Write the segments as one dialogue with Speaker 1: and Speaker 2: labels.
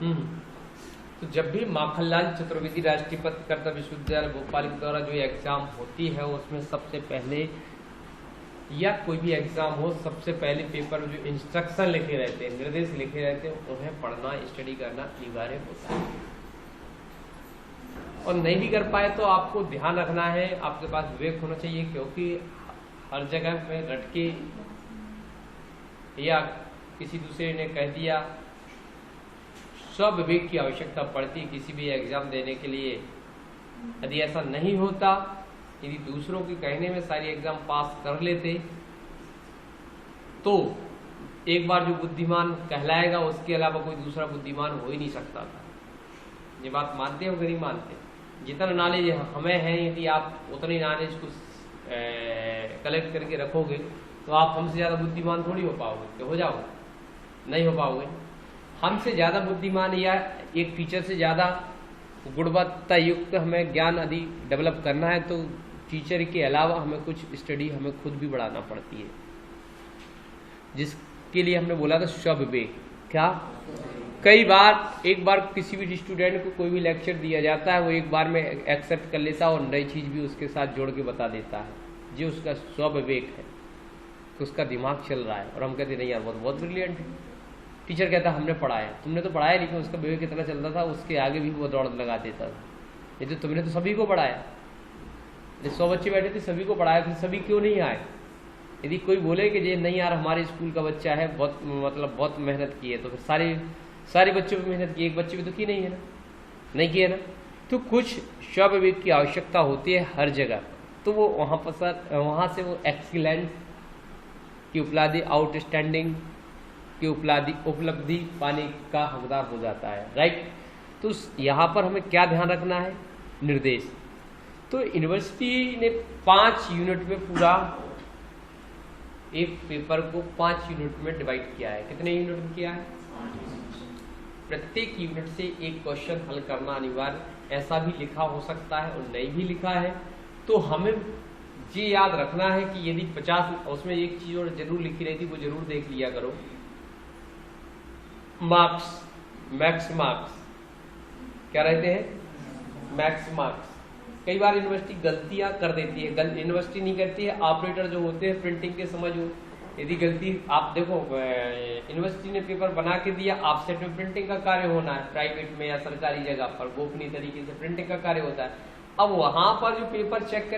Speaker 1: तो जब भी माखनलाल चतुर्वेदी राष्ट्रीय पत्रकारिता विश्वविद्यालय भोपाल के द्वारा जो एग्जाम होती है उसमें सबसे पहले या कोई भी एग्जाम हो सबसे पहले पेपर में जो इंस्ट्रक्शन लिखे रहते हैं, निर्देश लिखे रहते हैं, उन्हें पढ़ना स्टडी करना अनिवार्य होता है। और नहीं भी कर पाए तो आपको ध्यान रखना है, आपके पास विवेक होना चाहिए, क्योंकि हर जगह में रट के या किसी दूसरे ने कह दिया, स्वविवेक की आवश्यकता पड़ती है किसी भी एग्जाम देने के लिए। यदि ऐसा नहीं होता, यदि दूसरों के कहने में सारी एग्जाम पास कर लेते तो एक बार जो बुद्धिमान कहलाएगा उसके अलावा कोई दूसरा बुद्धिमान हो ही नहीं सकता था। ये बात मानते हो कि नहीं मानते? जितना नॉलेज हमें है, यदि आप उतनी नॉलेज को कलेक्ट करके रखोगे तो आप हमसे ज़्यादा बुद्धिमान थोड़ी हो पाओगे, कि हो जाओगे? नहीं हो पाओगे। हमसे ज़्यादा बुद्धिमान या एक टीचर से ज़्यादा गुणवत्ता युक्त हमें ज्ञान यदि डेवलप करना है तो टीचर के अलावा हमें कुछ स्टडी हमें खुद भी बढ़ाना पड़ती है, जिसके लिए हमने बोला था स्वविवेक। क्या कई बार एक बार किसी भी स्टूडेंट को कोई भी लेक्चर दिया जाता है, वो एक बार में एक्सेप्ट कर लेता है और नई चीज़ भी उसके साथ जोड़ के बता देता है, जो उसका स्वविवेक है, तो उसका दिमाग चल रहा है। और हम कहते नहीं यार बहुत ब्रिलियंट है। टीचर कहता हमने पढ़ाया, तुमने तो पढ़ाया, लेकिन उसका विवेक कितना चलता था, उसके आगे भी वो दौड़ लगा देता था। ये तो तुमने तो सभी को पढ़ाया, 100 बच्चे बैठे थे, सभी को पढ़ाया, फिर सभी क्यों नहीं आए? यदि कोई बोले कि ये नहीं यार हमारे स्कूल का बच्चा है, बहुत मेहनत की है, तो फिर सारे बच्चों पे मेहनत की, एक बच्चे पे तो की नहीं है ना, नहीं की है ना। तो कुछ स्वविवेक की आवश्यकता होती है हर जगह, तो वो वहाँ से वो एक्सीलेंस की उपलब्धि, आउटस्टैंडिंग की उपलब्धि पाने का हकदार हो जाता है, राइट। तो यहाँ पर हमें क्या ध्यान रखना है? निर्देश। तो यूनिवर्सिटी ने 5 यूनिट में पूरा एक पेपर को 5 यूनिट में डिवाइड किया है। कितने यूनिट में किया है? प्रत्येक यूनिट से एक क्वेश्चन हल करना अनिवार्य। ऐसा भी लिखा हो सकता है और नहीं भी लिखा है, तो हमें ये याद रखना है कि यदि 50, उसमें एक चीज और जरूर लिखी रहती, वो जरूर देख लिया करो, मार्क्स, मैक्स मार्क्स। क्या रहते हैं? Max marks. कई बार यूनिवर्सिटी गलतियां कर देती है, यूनिवर्सिटी नहीं करती है, ऑपरेटर जो होते हैं प्रिंटिंग के समझो, यदि गलती आप देखो, यूनिवर्सिटी ने पेपर बना के दिया, ऑफसेट में प्रिंटिंग का कार्य होना है, प्राइवेट में या सरकारी जगह पर गोपनीय तरीके से प्रिंटिंग का कार्य होता है। अब वहां पर जो पेपर चेक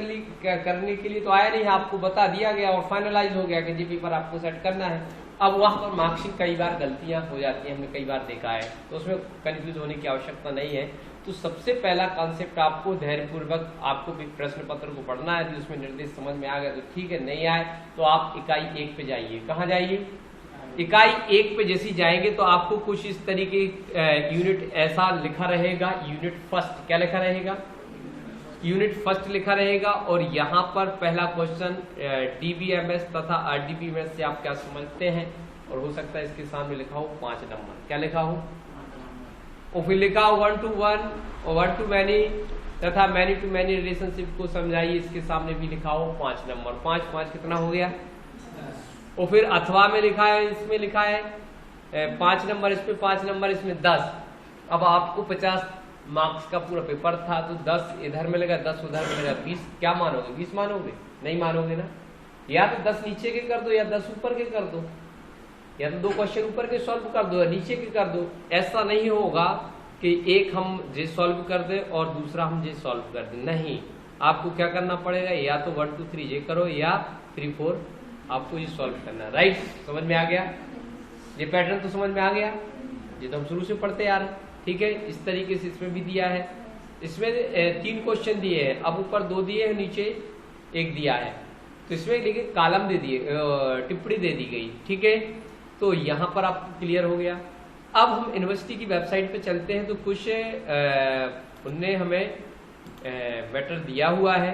Speaker 1: करने के लिए तो आया नहीं, आपको बता दिया गया और फाइनलाइज हो गया कि ये पेपर आपको सेट करना है। अब वहां पर मार्क्सिंग कई बार गलतियां हो जाती हैं, हमने कई बार देखा है, तो उसमें कंफ्यूज होने की आवश्यकता नहीं है। तो सबसे पहला कॉन्सेप्ट आपको धैर्यपूर्वक आपको भी प्रश्न पत्र को पढ़ना है। यदि उसमें निर्देश समझ में आ गया तो ठीक है, नहीं आए तो आप इकाई 1 पे जाइए। कहाँ जाइए? इकाई 1 पे जैसी जाएंगे तो आपको कुछ इस तरीके यूनिट ऐसा लिखा रहेगा, यूनिट फर्स्ट। क्या लिखा रहेगा? यूनिट फर्स्ट लिखा रहेगा। और यहाँ पर पहला क्वेश्चन डीबीएमएस तथा आरडीबीएमएस से आप क्या समझते हैं, और हो सकता है इसके सामने लिखा हो 5 नंबर। क्या लिखा हो? और फिर लिखा हो 1 to 1 और 1 to many तथा मैनी टू मैनी रिलेशनशिप को समझाइए, इसके सामने भी लिखा हो 5 नंबर। 5 कितना हो गया? और फिर अथवा में लिखा है, इसमें लिखा है 5 नंबर, इसमें 5 नंबर, इसमें 10। अब आपको 50 मार्क्स का पूरा पेपर था, तो 10 इधर मिलेगा, 10 उधर मिलेगा, 20 क्या मानोगे? 20 मानोगे? नहीं मानोगे ना। या तो 10 नीचे के कर दो या 10 ऊपर के कर दो, या तो 2 क्वेश्चन ऊपर के सॉल्व कर दो या नीचे के कर दो। ऐसा नहीं होगा कि एक हम जे सॉल्व कर दे और दूसरा हम जे सॉल्व कर दे, नहीं। आपको क्या करना पड़ेगा? या तो 1 2 3 जे करो या 3 4 आपको ये सॉल्व करना है, राइट। समझ में आ गया? ये पैटर्न तो समझ में आ गया, ये तो हम शुरू से पढ़ते आ रहे हैं, ठीक है। इस तरीके से इसमें भी दिया है। इसमें 3 क्वेश्चन दिए हैं, अब ऊपर 2 दिए हैं, नीचे 1 दिया है, तो इसमें लेकिन कॉलम दे दिए, टिप्पणी दे दी गई, ठीक है। तो यहाँ पर आपको क्लियर हो गया। अब हम यूनिवर्सिटी की वेबसाइट पे चलते हैं, तो कुछ उनने हमें मैटर दिया हुआ है,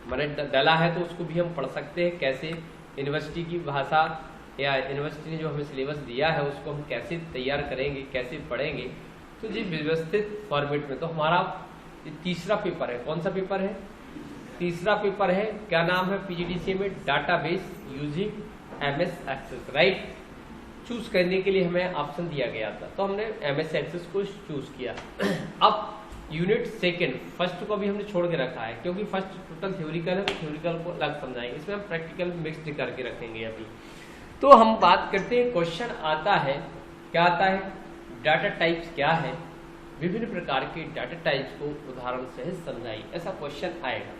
Speaker 1: मैंने डाला है, तो उसको भी हम पढ़ सकते हैं। कैसे यूनिवर्सिटी की भाषा या यूनिवर्सिटी ने जो हमें सिलेबस दिया है उसको हम कैसे तैयार करेंगे, कैसे पढ़ेंगे, तो जी व्यवस्थित फॉर्मेट में। तो हमारा तीसरा पेपर है, कौन सा पेपर है? तीसरा पेपर है, क्या नाम है? पीजीडीसीए में database using MS Excel, right. Choose करने के लिए हमें ऑप्शन दिया गया था, तो हमने MS एक्सेस को चूज किया। अब यूनिट सेकंड, फर्स्ट को भी हमने छोड़ के रखा है क्योंकि फर्स्ट टोटल थ्योरिकल है, तो थ्योरिकल को अलग समझाएंगे, इसमें हम प्रैक्टिकल मिक्स्ड करके रखेंगे अभी। तो हम बात करते हैं, क्वेश्चन आता है, क्या आता है, डाटा टाइप्स क्या है, विभिन्न प्रकार के डाटा टाइप्स को उदाहरण सहित समझाइए, ऐसा क्वेश्चन आएगा।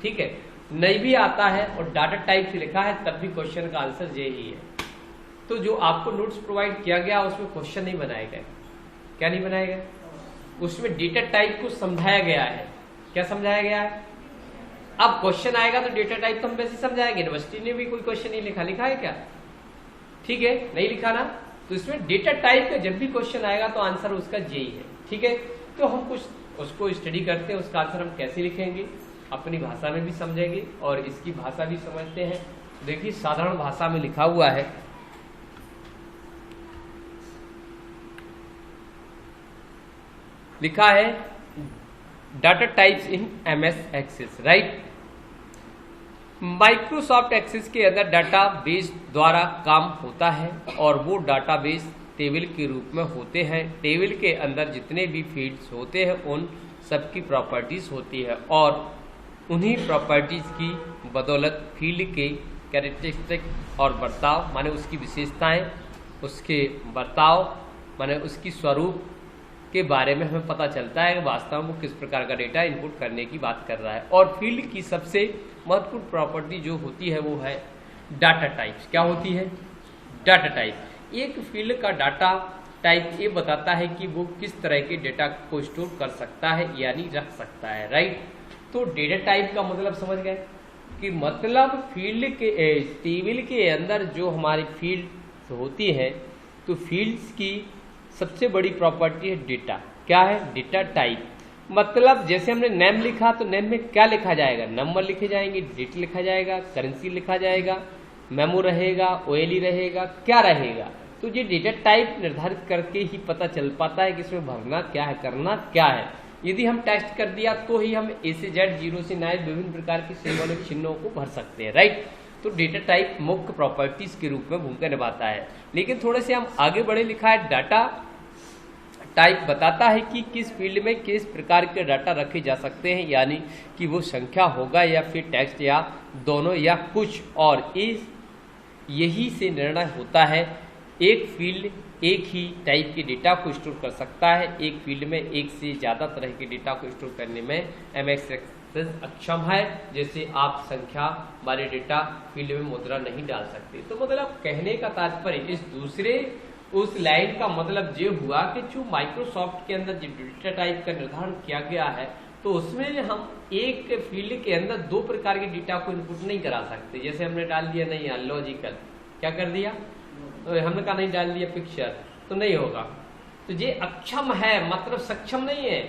Speaker 1: ठीक है, नहीं भी आता है और डाटा टाइप लिखा है तब भी क्वेश्चन का आंसर यही है। तो जो आपको नोट्स प्रोवाइड किया गया उसमें क्वेश्चन नहीं बनाए गए। क्या नहीं बनाए गए? उसमें डेटा टाइप को समझाया गया है। क्या समझाया गया है? अब क्वेश्चन आएगा तो डेटा टाइप तो हम वैसे समझाएंगे। यूनिवर्सिटी ने भी कोई क्वेश्चन नहीं लिखा, लिखा है क्या? ठीक है, नहीं लिखा ना। तो इसमें डेटा टाइप का जब भी क्वेश्चन आएगा तो आंसर उसका यही है। ठीक है, तो हम कुछ उसको स्टडी करते हैं, उसका आंसर हम कैसे लिखेंगे, अपनी भाषा में भी समझेंगे और इसकी भाषा भी समझते हैं। देखिए, साधारण भाषा में लिखा हुआ है, लिखा है data types in MS Access, right. Microsoft Access के अंदर डाटाबेस द्वारा काम होता है और वो डाटाबेस टेबल के रूप में होते हैं। टेबल के अंदर जितने भी फील्ड्स होते हैं उन सबकी प्रॉपर्टीज होती है और उन्हीं प्रॉपर्टीज की बदौलत फील्ड के कैरेक्टरिस्टिक और बर्ताव, माने उसकी विशेषताएं, उसके बर्ताव माने उसकी स्वरूप के बारे में हमें पता चलता है कि वास्तव में किस प्रकार का डेटा इनपुट करने की बात कर रहा है। और फील्ड की सबसे महत्वपूर्ण प्रॉपर्टी जो होती है वो है डाटा टाइप्स। क्या होती है? Data type. एक फील्ड का डाटा टाइप ये बताता है कि वो किस तरह के डेटा को स्टोर कर सकता है यानी रख सकता है, राइट। तो डेटा टाइप का मतलब समझ गए कि मतलब फील्ड के टेबल के अंदर जो हमारी फील्ड होती है तो फील्ड्स की सबसे बड़ी प्रॉपर्टी है डेटा। क्या है? Data type. मतलब जैसे हमने नेम लिखा तो नेम में क्या लिखा जाएगा? नंबर लिखे जाएंगे, डेट लिखा जाएगा, करेंसी लिखा जाएगा, मेमो रहेगा, OLE रहेगा, क्या रहेगा। तो ये डेटा टाइप निर्धारित करके ही पता चल पाता है कि इसमें भरना क्या है, करना क्या है। यदि हम टेक्स्ट कर दिया तो ही हम A से Z, 0 से 9 विभिन्न प्रकार के सिंबॉलिक चिन्हों को भर सकते हैं, राइट। तो डेटा टाइप मुख्य प्रॉपर्टीज के रूप में भूमिका निभाता है। लेकिन थोड़े से हम आगे बढ़े, लिखा है डाटा टाइप बताता है कि किस फील्ड में किस प्रकार के डाटा रखे जा सकते हैं, यानी कि वो संख्या होगा या फिर टेक्स्ट या दोनों या कुछ और। इस यही से निर्णय होता है। एक फील्ड एक ही टाइप के डेटा को स्टोर कर सकता है। एक फील्ड में एक से ज़्यादा तरह के डेटा को स्टोर करने में MS एक्सेस अक्षम है। जैसे आप संख्या वाले डेटा फील्ड में मुद्रा नहीं डाल सकते। तो मतलब कहने का तात्पर्य इस दूसरे उस लाइन का मतलब ये हुआ कि जो माइक्रोसॉफ्ट के अंदर जो डेटा टाइप का निर्धारण किया गया है तो उसमें हम एक फील्ड के अंदर दो प्रकार के डेटा को इनपुट नहीं करा सकते। जैसे हमने डाल दिया नहीं यार लॉजिकल, क्या कर दिया तो हमने कहा नहीं डाल दिया पिक्चर, तो नहीं होगा। तो ये अक्षम है मतलब सक्षम नहीं है,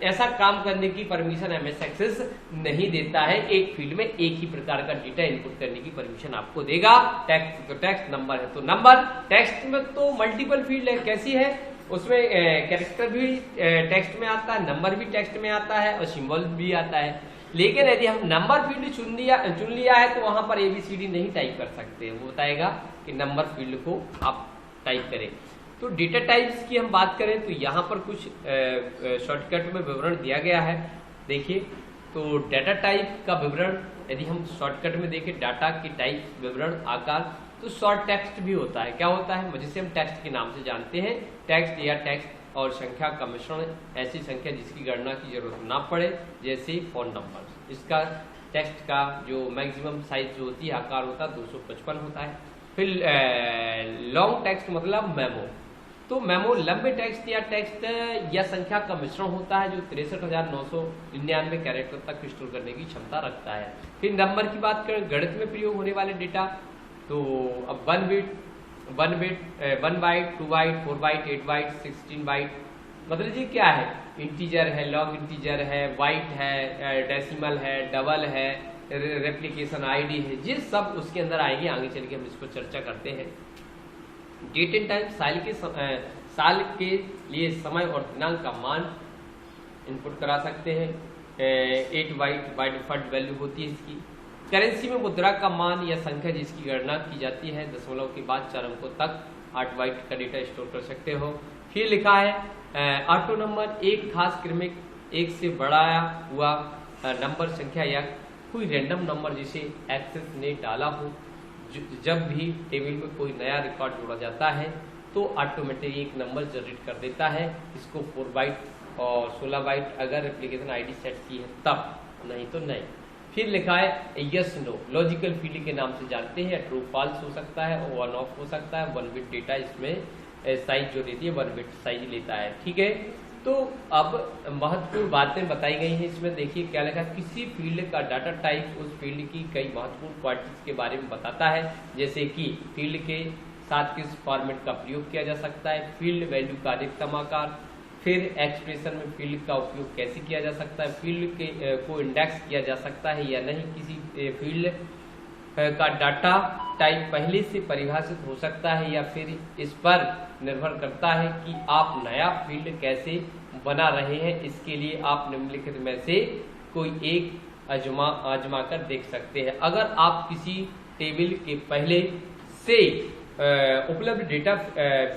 Speaker 1: ऐसा काम करने की परमिशन MS एक्सेस नहीं देता है। एक फील्ड में एक ही प्रकार का डेटा इनपुट करने की परमिशन आपको देगा। टेक्स्ट तो टेक्स्ट, नंबर है तो नंबर। टेक्स्ट में तो मल्टीपल फील्ड है, कैसी है उसमें कैरेक्टर भी टेक्स्ट में आता है, नंबर भी टेक्स्ट में आता है और सिंबल भी आता है। लेकिन यदि हम नंबर फील्ड चुन लिया है तो वहां पर ABCD नहीं टाइप कर सकते, वो बताएगा कि नंबर फील्ड को आप टाइप करें। तो डेटा टाइप्स की हम बात करें तो यहाँ पर कुछ शॉर्टकट में विवरण दिया गया है। देखिए, तो डाटा टाइप का विवरण यदि हम शॉर्टकट में देखें, डाटा की टाइप, विवरण, आकार, तो शॉर्ट टेक्स्ट भी होता है। क्या होता है? जिसे हम टेक्स्ट के नाम से जानते हैं। टेक्स्ट या टेक्स्ट और संख्या का मिश्रण, ऐसी संख्या जिसकी गणना की जरूरत ना पड़े, जैसे फोन नंबर। इसका टेक्स्ट का जो मैक्सिमम साइज जो होती है, आकार होता है 255 होता है। फिर लॉन्ग टेक्स्ट मतलब मेमो, तो मेमो लंबे टेक्स्ट या टेक्स्ट या संख्या का मिश्रण होता है जो 63,999 कैरेक्टर तक स्टोर करने की क्षमता रखता है। फिर नंबर की बात करें, गणित में प्रयोग होने वाले डेटा, तो अब 1 byte, 2 byte, 4 byte, 8 byte, 16 byte, मतलब ये क्या है? इंटीजर है, लॉग इंटीजर है, बाइट है, डेसिमल है, डबल है, रेप्लिकेशन ID है, ये सब उसके अंदर आएंगे। आगे चल के हम इसको चर्चा करते हैं। डेट एंड टाइम, साल के लिए समय और दिनांक का मान इनपुट करा सकते हैं। 8 बाइट बाय डिफॉल्ट वैल्यू होती है इसकी। करेंसी में मुद्रा का मान या संख्या जिसकी गणना की जाती है दशमलव के बाद 4 अंकों तक 8 बाइट का डेटा स्टोर कर सकते हो। फिर लिखा है ऑटो नंबर एक खास क्रमिक एक से बढ़ाया हुआ नंबर संख्या या कोई रैंडम नंबर जिसे एक्सेस ने डाला हो। जब भी टेबल में कोई नया रिकॉर्ड जोड़ा जाता है तो ऑटोमेटिक एक नंबर जनरेट कर देता है। इसको 4 बाइट और 16 बाइट अगर एप्लीकेशन आईडी सेट की है तब, नहीं तो नहीं। फिर लिखा है यस नो, लॉजिकल फील्ड के नाम से जानते हैं। ट्रू फॉल्स हो सकता है और 1 ऑफ हो सकता है। 1 बिट डेटा इसमें साइज जो देती है 1 बिट साइज लेता है। ठीक है, तो अब महत्वपूर्ण बातें बताई गई हैं इसमें। देखिए क्या लिखा, किसी फील्ड का डाटा टाइप उस फील्ड की कई महत्वपूर्ण क्वालिटीज के बारे में बताता है, जैसे कि फील्ड के साथ किस फॉर्मेट का प्रयोग किया जा सकता है, फील्ड वैल्यू का अधिकतम आकार, फिर एक्सप्रेशन में फील्ड का उपयोग कैसे किया जा सकता है, फील्ड के को इंडेक्स किया जा सकता है या नहीं, किसी फील्ड का डाटा टाइप पहले से परिभाषित हो सकता है या फिर इस पर निर्भर करता है कि आप नया फील्ड कैसे बना रहे हैं। इसके लिए आप निम्नलिखित में से कोई एक आजमा कर देख सकते हैं। अगर आप किसी टेबल के पहले से उपलब्ध डेटा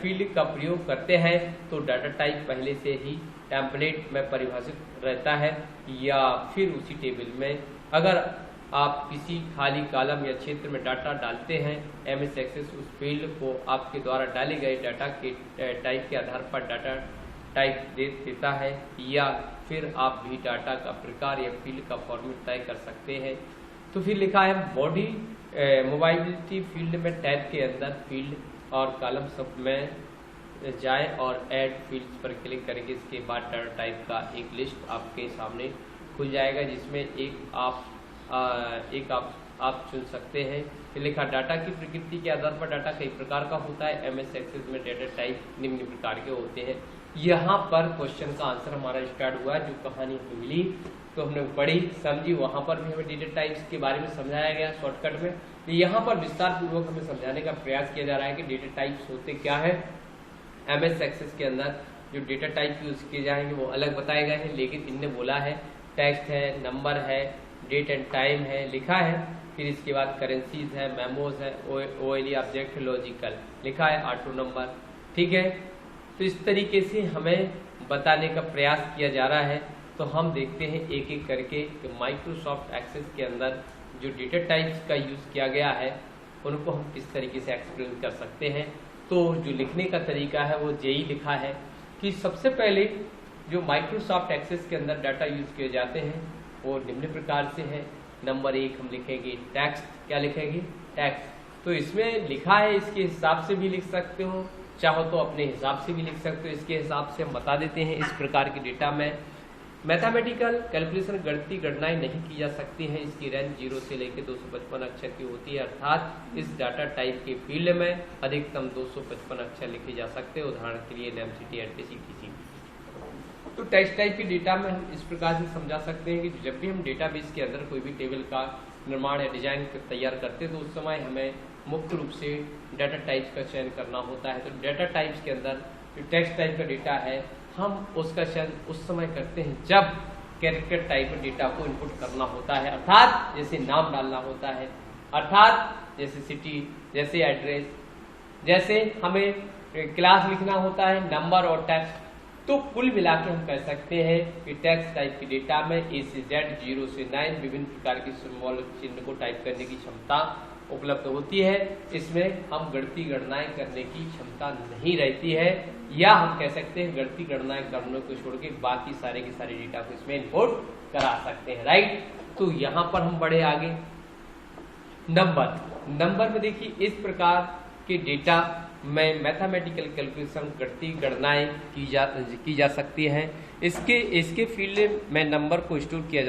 Speaker 1: फील्ड का प्रयोग करते हैं तो डाटा टाइप पहले से ही टेम्पलेट में परिभाषित रहता है, या फिर उसी टेबल में अगर आप किसी खाली कॉलम या क्षेत्र में डाटा डालते हैं, एमएस एक्सेस उस फील्ड को आपके द्वारा डाले गए डाटा के टाइप के आधार पर डाटा टाइप दे देता है, या फिर आप भी डाटा का प्रकार या फील्ड का फॉर्मेट तय कर सकते हैं। तो फिर लिखा है बॉडी मोबाइलिटी फील्ड में टैब के अंदर फील्ड और कॉलम सब में जाएं और ऐड फील्ड्स पर क्लिक करेंगे। इसके बाद डाटा टाइप का एक लिस्ट आपके सामने खुल जाएगा, जिसमें एक आप चुन सकते हैं। फिर लिखा डाटा की प्रकृति के आधार पर डाटा कई प्रकार का होता है। एमएस एक्सेस में डाटा टाइप निम्न प्रकार के होते हैं। यहाँ पर क्वेश्चन का आंसर हमारा स्टार्ट हुआ, जो कहानी हमें मिली तो हमने पढ़ी समझी, वहाँ पर भी हमें डेटा टाइप्स के बारे में समझाया गया शॉर्टकट में। तो यहाँ पर विस्तार पूर्वक हमें समझाने का प्रयास किया जा रहा है कि डेटा टाइप्स होते क्या है। एमएस एक्सेस के अंदर जो डेटा टाइप यूज किए जाएंगे वो अलग बताए गए हैं, लेकिन इनने बोला है टेक्स्ट है, नंबर है, डेट एंड टाइम है, लिखा है। फिर इसके बाद करेंसीज है, मेमोज है, ओएलई ऑब्जेक्ट, लॉजिकल लिखा है, ऑटो नंबर। ठीक है, तो इस तरीके से हमें बताने का प्रयास किया जा रहा है। तो हम देखते हैं एक एक करके कि माइक्रोसॉफ्ट एक्सेस के अंदर जो डेटा टाइप्स का यूज़ किया गया है उनको हम किस तरीके से एक्सप्लेन कर सकते हैं। तो जो लिखने का तरीका है वो यही लिखा है कि सबसे पहले जो माइक्रोसॉफ्ट एक्सेस के अंदर डाटा यूज़ किए जाते हैं वो निम्न प्रकार से है। नंबर 1 हम लिखेंगे टेक्स्ट, क्या लिखेंगे टेक्स्ट। तो इसमें लिखा है, इसके हिसाब से भी लिख सकते हो, चाहो तो अपने हिसाब से भी लिख सकते हो। इसके हिसाब से हम बता देते हैं इस प्रकार के डेटा में मैथमेटिकल कैलकुलेशन गणितीय गणनाएं नहीं की जा सकती हैं। इसकी रेंज 0 से लेकर 255 अक्षर की होती है, अर्थात इस डाटा टाइप के फील्ड में अधिकतम 255 अक्षर लिखे जा सकते हैं। उदाहरण के लिए नेम, सिटी, एड्रेस, etc। तो टेक्स्ट टाइप के डेटा में हम इस प्रकार से समझा सकते हैं कि जब भी हम डेटाबेस के अंदर कोई भी टेबल का निर्माण या डिजाइन तैयार करते हैं तो उस समय हमें मुख्य रूप से डाटा टाइप्स का चयन करना होता है। तो डाटा टाइप्स के अंदर जो टेक्स्ट टाइप का डेटा है हम उसका चयन उस समय करते हैं जब कैरेक्टर टाइप के डेटा को इनपुट करना होता है, अर्थात जैसे नाम डालना होता है, अर्थात जैसे सिटी, जैसे एड्रेस, जैसे हमें क्लास लिखना होता है, नंबर और टेक्स्ट। तो कुल मिला के हम कह सकते हैं कि टेक्स्ट टाइप के डेटा में A से Z, 0 से 9 विभिन्न प्रकार के सिंबल चिन्ह को टाइप करने की क्षमता उपलब्ध होती है। इसमें हम गणितीय गणनाएं करने की क्षमता नहीं रहती है, या हम कह सकते हैं गणितीय गणनाएं करने को छोड़ के बाकी सारे के सारे डेटा को इसमें इनपुट करा सकते हैं, राइट। तो यहाँ पर हम बढ़े आगे। नंबर में देखिए इस प्रकार के डेटा में मैथमेटिकल कैलकुलेशन गणितीय गणनाएं की जा सकती हैं। इसके फील्ड में नंबर को स्टोर किया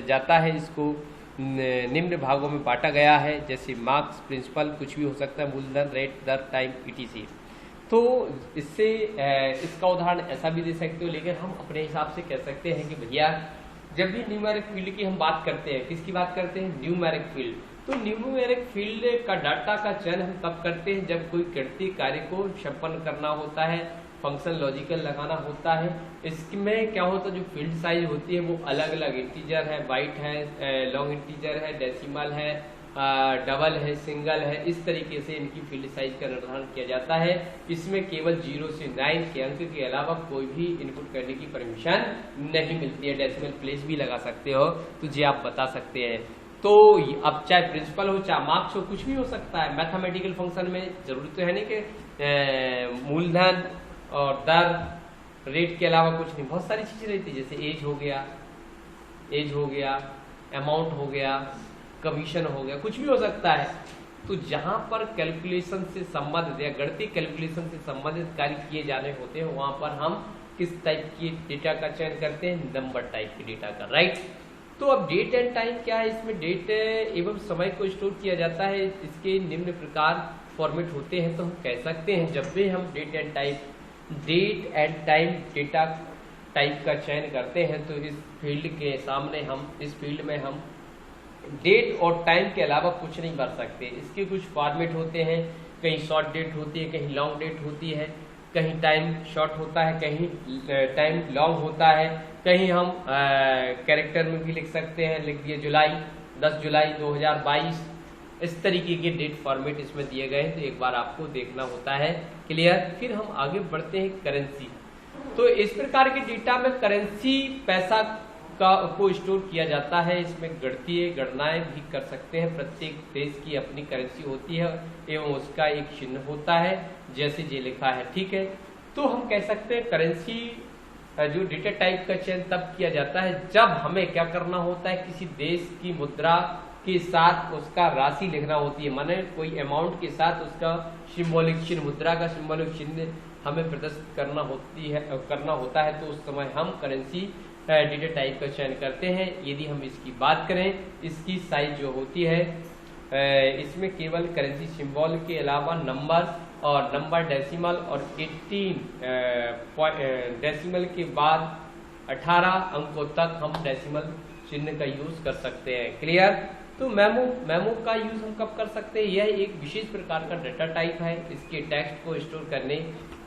Speaker 1: जाता है। इसको निम्न भागों में बांटा गया है, जैसे मार्क्स, प्रिंसिपल, कुछ भी हो सकता है, मूलधन, रेट, दर, टाइम, etc। तो इससे इसका उदाहरण ऐसा भी दे सकते हो, लेकिन हम अपने हिसाब से कह सकते हैं कि भैया जब भी न्यूमेरिक फील्ड की हम बात करते हैं, किसकी बात करते हैं, न्यूमेरिक फील्ड। तो न्यूमेरिक फील्ड का डाटा का चयन हम तब करते हैं जब कोई गणितीय कार्य को संपन्न करना होता है, फंक्शन लॉजिकल लगाना होता है। इसमें क्या होता है, जो फील्ड साइज होती है वो अलग अलग इंटीजर है, बाइट है, लॉन्ग इंटीजर है, डेसिमल है, डबल है, सिंगल है, इस तरीके से इनकी फील्ड साइज का निर्धारण किया जाता है। इसमें केवल 0 से 9 के अंक के अलावा कोई भी इनपुट करने की परमिशन नहीं मिलती है। डेसिमल प्लेस भी लगा सकते हो, तो जी आप बता सकते हैं। तो अब चाहे प्रिंसिपल हो, चाहे मार्क्स हो, कुछ भी हो सकता है। मैथमेटिकल फंक्शन में जरूरी तो है नहीं कि मूलधन और दर, रेट के अलावा कुछ नहीं, बहुत सारी चीजें रहती है, जैसे एज हो गया, अमाउंट हो गया, कमीशन हो गया, कुछ भी हो सकता है। तो जहां पर कैलकुलेशन से संबंधित या गणितीय कैलकुलेशन से संबंधित कार्य किए जाने होते हैं, वहां पर हम किस टाइप की डेटा का चयन करते हैं? नंबर टाइप के डेटा का, राइट। तो अब डेट एंड टाइम क्या है? इसमें डेट एवं समय को स्टोर किया जाता है। इसके निम्न प्रकार फॉर्मेट होते हैं। तो हम कह सकते हैं जब भी हम date and time data type का चयन करते हैं, तो इस फील्ड के सामने इस फील्ड में हम डेट और टाइम के अलावा कुछ नहीं भर सकते। इसके कुछ फॉर्मेट होते हैं, कहीं शॉर्ट डेट होती है, कहीं लॉन्ग डेट होती है, कहीं टाइम शॉर्ट होता है, कहीं टाइम लॉन्ग होता है, कहीं हम कैरेक्टर में भी लिख सकते हैं, लिख दिए जुलाई, 10 जुलाई 2022, इस तरीके के डेट फॉर्मेट इसमें दिए गए हैं। तो एक बार आपको देखना होता है, क्लियर। फिर हम आगे बढ़ते हैं करेंसी। तो इस प्रकार के डेटा में करेंसी पैसा को स्टोर किया जाता है। इसमें गणितीय गणनाएं भी कर सकते हैं। प्रत्येक देश की अपनी करेंसी होती है एवं उसका एक चिन्ह होता है, जैसे ये लिखा है, ठीक है। तो हम कह सकते हैं करेंसी जो डेटा टाइप का चयन तब किया जाता है जब हमें क्या करना होता है, किसी देश की मुद्रा के साथ उसका राशि लिखना होती है, माने कोई अमाउंट के साथ उसका सिंबॉलिक चिन्ह, मुद्रा का सिंबॉलिक चिन्ह हमें प्रदर्शित करना होता है। तो उस समय हम करेंसी डेटा टाइप का चयन करते हैं। यदि हम इसकी बात करें, इसकी साइज जो होती है, इसमें केवल करेंसी सिंबल के अलावा नंबर डेसिमल और 18 डेसिमल के बाद 18 अंकों तक हम डेसिमल चिन्ह का यूज कर सकते हैं, क्लियर। तो मेमो का यूज हम कब कर सकते हैं? यह एक विशेष प्रकार का डेटा टाइप है। इसके टेक्स्ट को स्टोर करने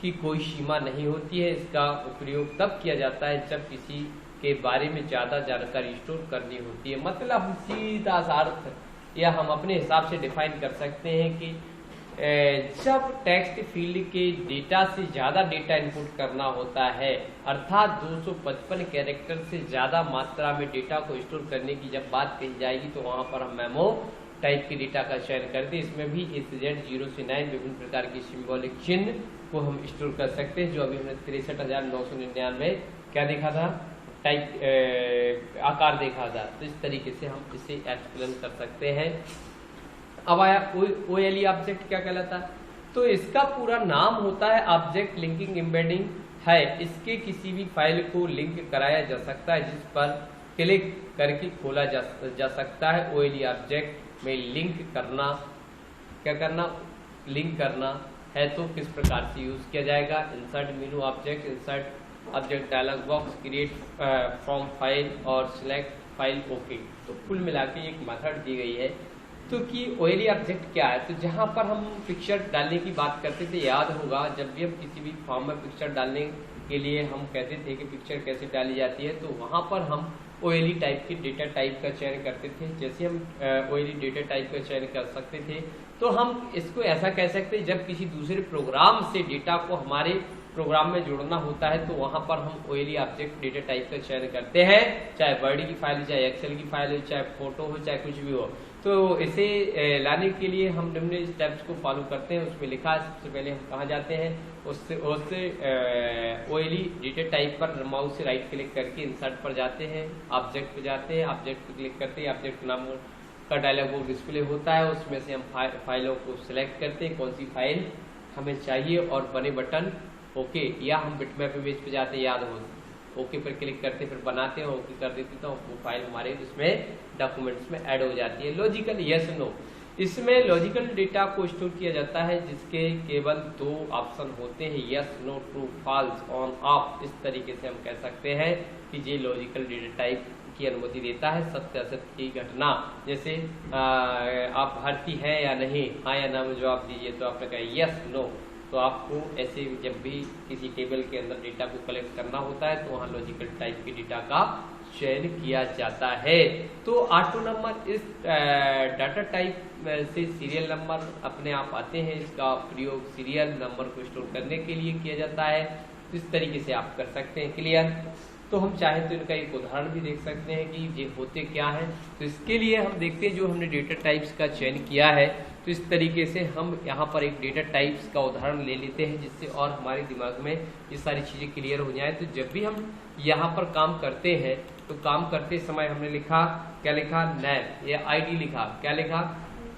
Speaker 1: की कोई सीमा नहीं होती है। इसका उपयोग तब किया जाता है जब किसी के बारे में ज्यादा जानकारी स्टोर करनी होती है। मतलब सीधा सा अर्थ या हम अपने हिसाब से डिफाइन कर सकते हैं कि जब टेक्स्ट फील्ड के डेटा से ज्यादा डेटा इनपुट करना होता है, अर्थात 255 कैरेक्टर से ज्यादा मात्रा में डेटा को स्टोर करने की जब बात कही जाएगी, तो वहां पर हम मेमो टाइप के डेटा का चयन करते हैं। इसमें भी A से Z 0 से 9 विभिन्न प्रकार के सिंबॉलिक चिन्ह को हम स्टोर कर सकते हैं, जो अभी हमने 63,999 क्या देखा था, टाइप आकार देखा था। तो इस तरीके से हम इसे एक्सप्लेन कर सकते हैं। अब आया OLE ऑब्जेक्ट क्या कहलाता है? तो इसका पूरा नाम होता है ऑब्जेक्ट लिंकिंग एम्बेडिंग है। इसके किसी भी फाइल को लिंक कराया जा सकता है, जिस पर क्लिक करके खोला जा सकता है। OLE ऑब्जेक्ट में लिंक करना, क्या करना, लिंक करना है तो किस प्रकार से यूज किया जाएगा? Insert menu object, insert object dialog box, create from file और सिलेक्ट फाइल, ओके। तो कुल मिला के एक मेथड दी गई है। तो कि OLE ऑब्जेक्ट क्या है? तो जहां पर हम पिक्चर डालने की बात करते थे, याद होगा जब भी हम किसी भी फॉर्म में पिक्चर डालने के लिए हम कहते थे कि पिक्चर कैसे डाली जाती है, तो वहां पर हम OLE टाइप के डेटा टाइप का चयन करते थे। जैसे हम OLE डेटा टाइप का चयन कर सकते थे, तो हम इसको ऐसा कह सकते हैं, जब किसी दूसरे प्रोग्राम से डेटा को हमारे प्रोग्राम में जोड़ना होता है, तो वहां पर हम OLE ऑब्जेक्ट डेटा टाइप का चयन करते हैं, चाहे वर्ड की फाइल, चाहे एक्सेल की फाइल हो, चाहे फोटो हो, चाहे कुछ भी हो। तो इसे लाने के लिए हम निम्न स्टेप्स को फॉलो करते हैं। उसमें लिखा है, सबसे पहले हम कहाँ जाते हैं, उससे OLE डेटा टाइप पर माउस से राइट क्लिक करके इंसर्ट पर जाते हैं, ऑब्जेक्ट पे जाते हैं, ऑब्जेक्ट पे क्लिक करते हैं, ऑब्जेक्ट नाम का डायलॉग बॉक्स डिस्प्ले होता है। उसमें से हम फाइलों को सिलेक्ट करते हैं, कौन सी फाइल हमें चाहिए, और बने बटन ओके, या हम बिटमैप इमेज पे जाते हैं, याद हो, ओके पर क्लिक करते, फिर बनाते हैं, ओके कर देते, तो वो फाइल हमारे इसमें डॉक्यूमेंट्स में ऐड हो जाती है। लॉजिकल यस नो, इसमें लॉजिकल डेटा को स्टोर किया जाता है, जिसके केवल 2 ऑप्शन होते हैं, yes no, true false, on off. इस तरीके से हम कह सकते हैं कि ये लॉजिकल डेटा टाइप की अनुमति देता है। सत्य असत्य की घटना, जैसे आप भर्ती हैं या नहीं, हाँ या ना में जवाब दीजिए, तो आपने कहा यस नो। तो आपको ऐसे जब भी किसी टेबल के अंदर डेटा को कलेक्ट करना होता है, तो वहाँ लॉजिकल टाइप के डेटा का चयन किया जाता है। तो ऑटो नंबर इस डाटा टाइप से सीरियल नंबर अपने आप आते हैं। इसका प्रयोग सीरियल नंबर को स्टोर करने के लिए किया जाता है। इस तरीके से आप कर सकते हैं। क्लियर? तो हम चाहें तो इनका एक उदाहरण भी देख सकते हैं कि ये होते क्या हैं। तो इसके लिए हम देखते हैं जो हमने डेटा टाइप्स का चयन किया है, तो इस तरीके से हम यहाँ पर एक डेटा टाइप्स का उदाहरण ले लेते हैं, जिससे और हमारे दिमाग में ये सारी चीज़ें क्लियर हो जाएं। तो जब भी हम यहाँ पर काम करते हैं तो काम करते समय हमने लिखा, क्या लिखा? नेम या आईडी लिखा। क्या लिखा?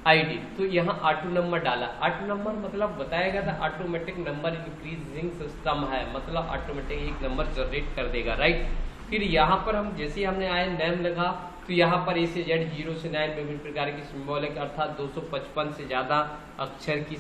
Speaker 1: आईडी। तो यहाँ ऑटो नंबर डाला। ऑटो नंबर मतलब बताया गया था ऑटोमेटिक नंबर इंक्रीजिंग सिस्टम है, मतलब ऑटोमेटिक एक नंबर जनरेट कर देगा, राइट। फिर यहाँ पर हम जैसे हमने आए नेम लिखा, तो यहाँ पर ए से जेड 0 से 9 विभिन्न प्रकार की सिंबॉलिक अर्थात 255 से ज्यादा अक्षर की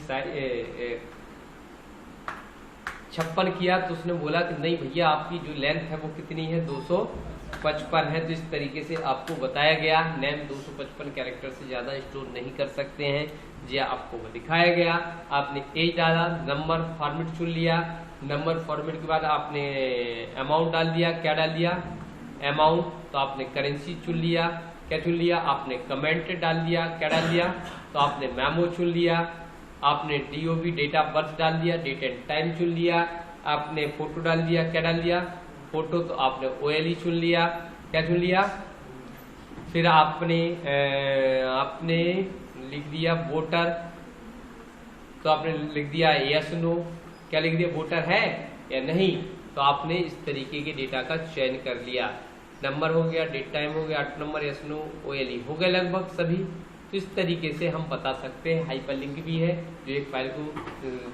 Speaker 1: 56 किया। तो उसने बोला कि नहीं भैया आपकी जो लेंथ है वो कितनी है? 255 है। तो इस तरीके से आपको बताया गया नेम 255 कैरेक्टर से ज्यादा स्टोर नहीं कर सकते हैं, जो आपको वो दिखाया गया। आपने एज डाला, नंबर फॉर्मेट चुन लिया। नंबर फॉर्मेट के बाद आपने अमाउंट डाल दिया। क्या डाल दिया? अमाउंट। तो आपने करेंसी चुन लिया। क्या चुन लिया? आपने कमेंट डाल दिया। क्या डाल दिया? तो आपने मेमो चुन लिया। आपने DOB डेट ऑफ बर्थ डाल दिया, डेट एंड टाइम चुन लिया। आपने फोटो डाल दिया। क्या डाल दिया? फोटो। तो आपने OLE चुन लिया। क्या चुन लिया? फिर आपने लिख दिया वोटर। तो आपने लिख दिया यस नो। क्या लिख दिया? वोटर है या नहीं। तो आपने इस तरीके के डेटा का चयन कर लिया। नंबर हो गया, डेट टाइम हो गया, 8 नंबर, यस नो, OLE हो गए लगभग सभी। तो इस तरीके से हम बता सकते हैं। हाइपर लिंक भी है, जो एक फाइल को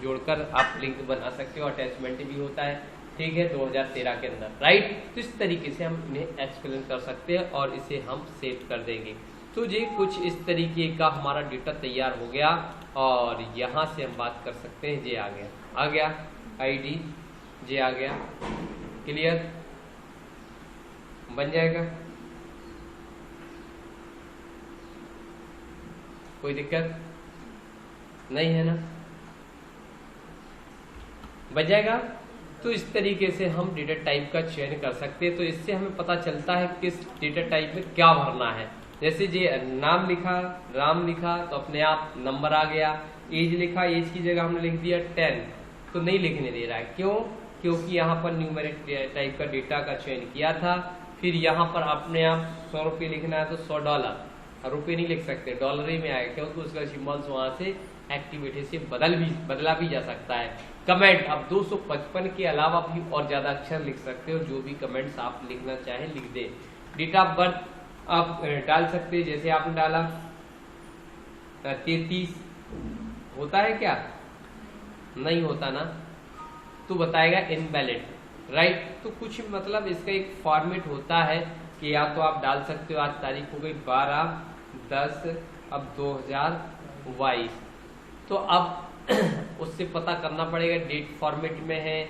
Speaker 1: जोड़कर आप लिंक बना सकते हो। अटैचमेंट भी होता है, ठीक है, 2013 के अंदर, राइट। तो इस तरीके से हम इन्हें एक्सप्लेन कर सकते हैं और इसे हम सेव कर देंगे। तो ये कुछ इस तरीके का हमारा डेटा तैयार हो गया और यहाँ से हम बात कर सकते हैं। ये आ गया आईडी, ये आ गया। क्लियर? बन जाएगा, कोई दिक्कत नहीं है ना? बन जाएगा। तो इस तरीके से हम डेटा टाइप का चयन कर सकते हैं। तो इससे हमें पता चलता है किस डेटा टाइप में क्या भरना है। जैसे ये नाम लिखा, राम लिखा, तो अपने आप नंबर आ गया। एज लिखा, एज की जगह हमने लिख दिया 10, तो नहीं लिखने दे रहा है। क्यों? क्योंकि यहाँ पर न्यूमेरिक टाइप का डेटा का चयन किया था। फिर यहाँ पर अपने आप 100 रुपये लिखना है तो $100, रुपये नहीं लिख सकते, डॉलर ही में आएगा, क्योंकि उसका सिंबल्स वहाँ से एक्टिविटी से बदला भी जा सकता है। कमेंट, अब 255 के अलावा भी और ज्यादा अक्षर लिख सकते हो, जो भी कमेंट्स आप लिखना चाहें लिख दे। डेट ऑफ बर्थ आप डाल सकते हैं, जैसे आपने डाला 33, होता है क्या? नहीं होता ना, तो बताएगा इनवैलिड, राइट। तो कुछ मतलब इसका एक फॉर्मेट होता है कि या तो आप डाल सकते हो, आज तारीख हो गई 12/10 अब 2022, तो अब उससे पता करना पड़ेगा डेट फॉर्मेट में है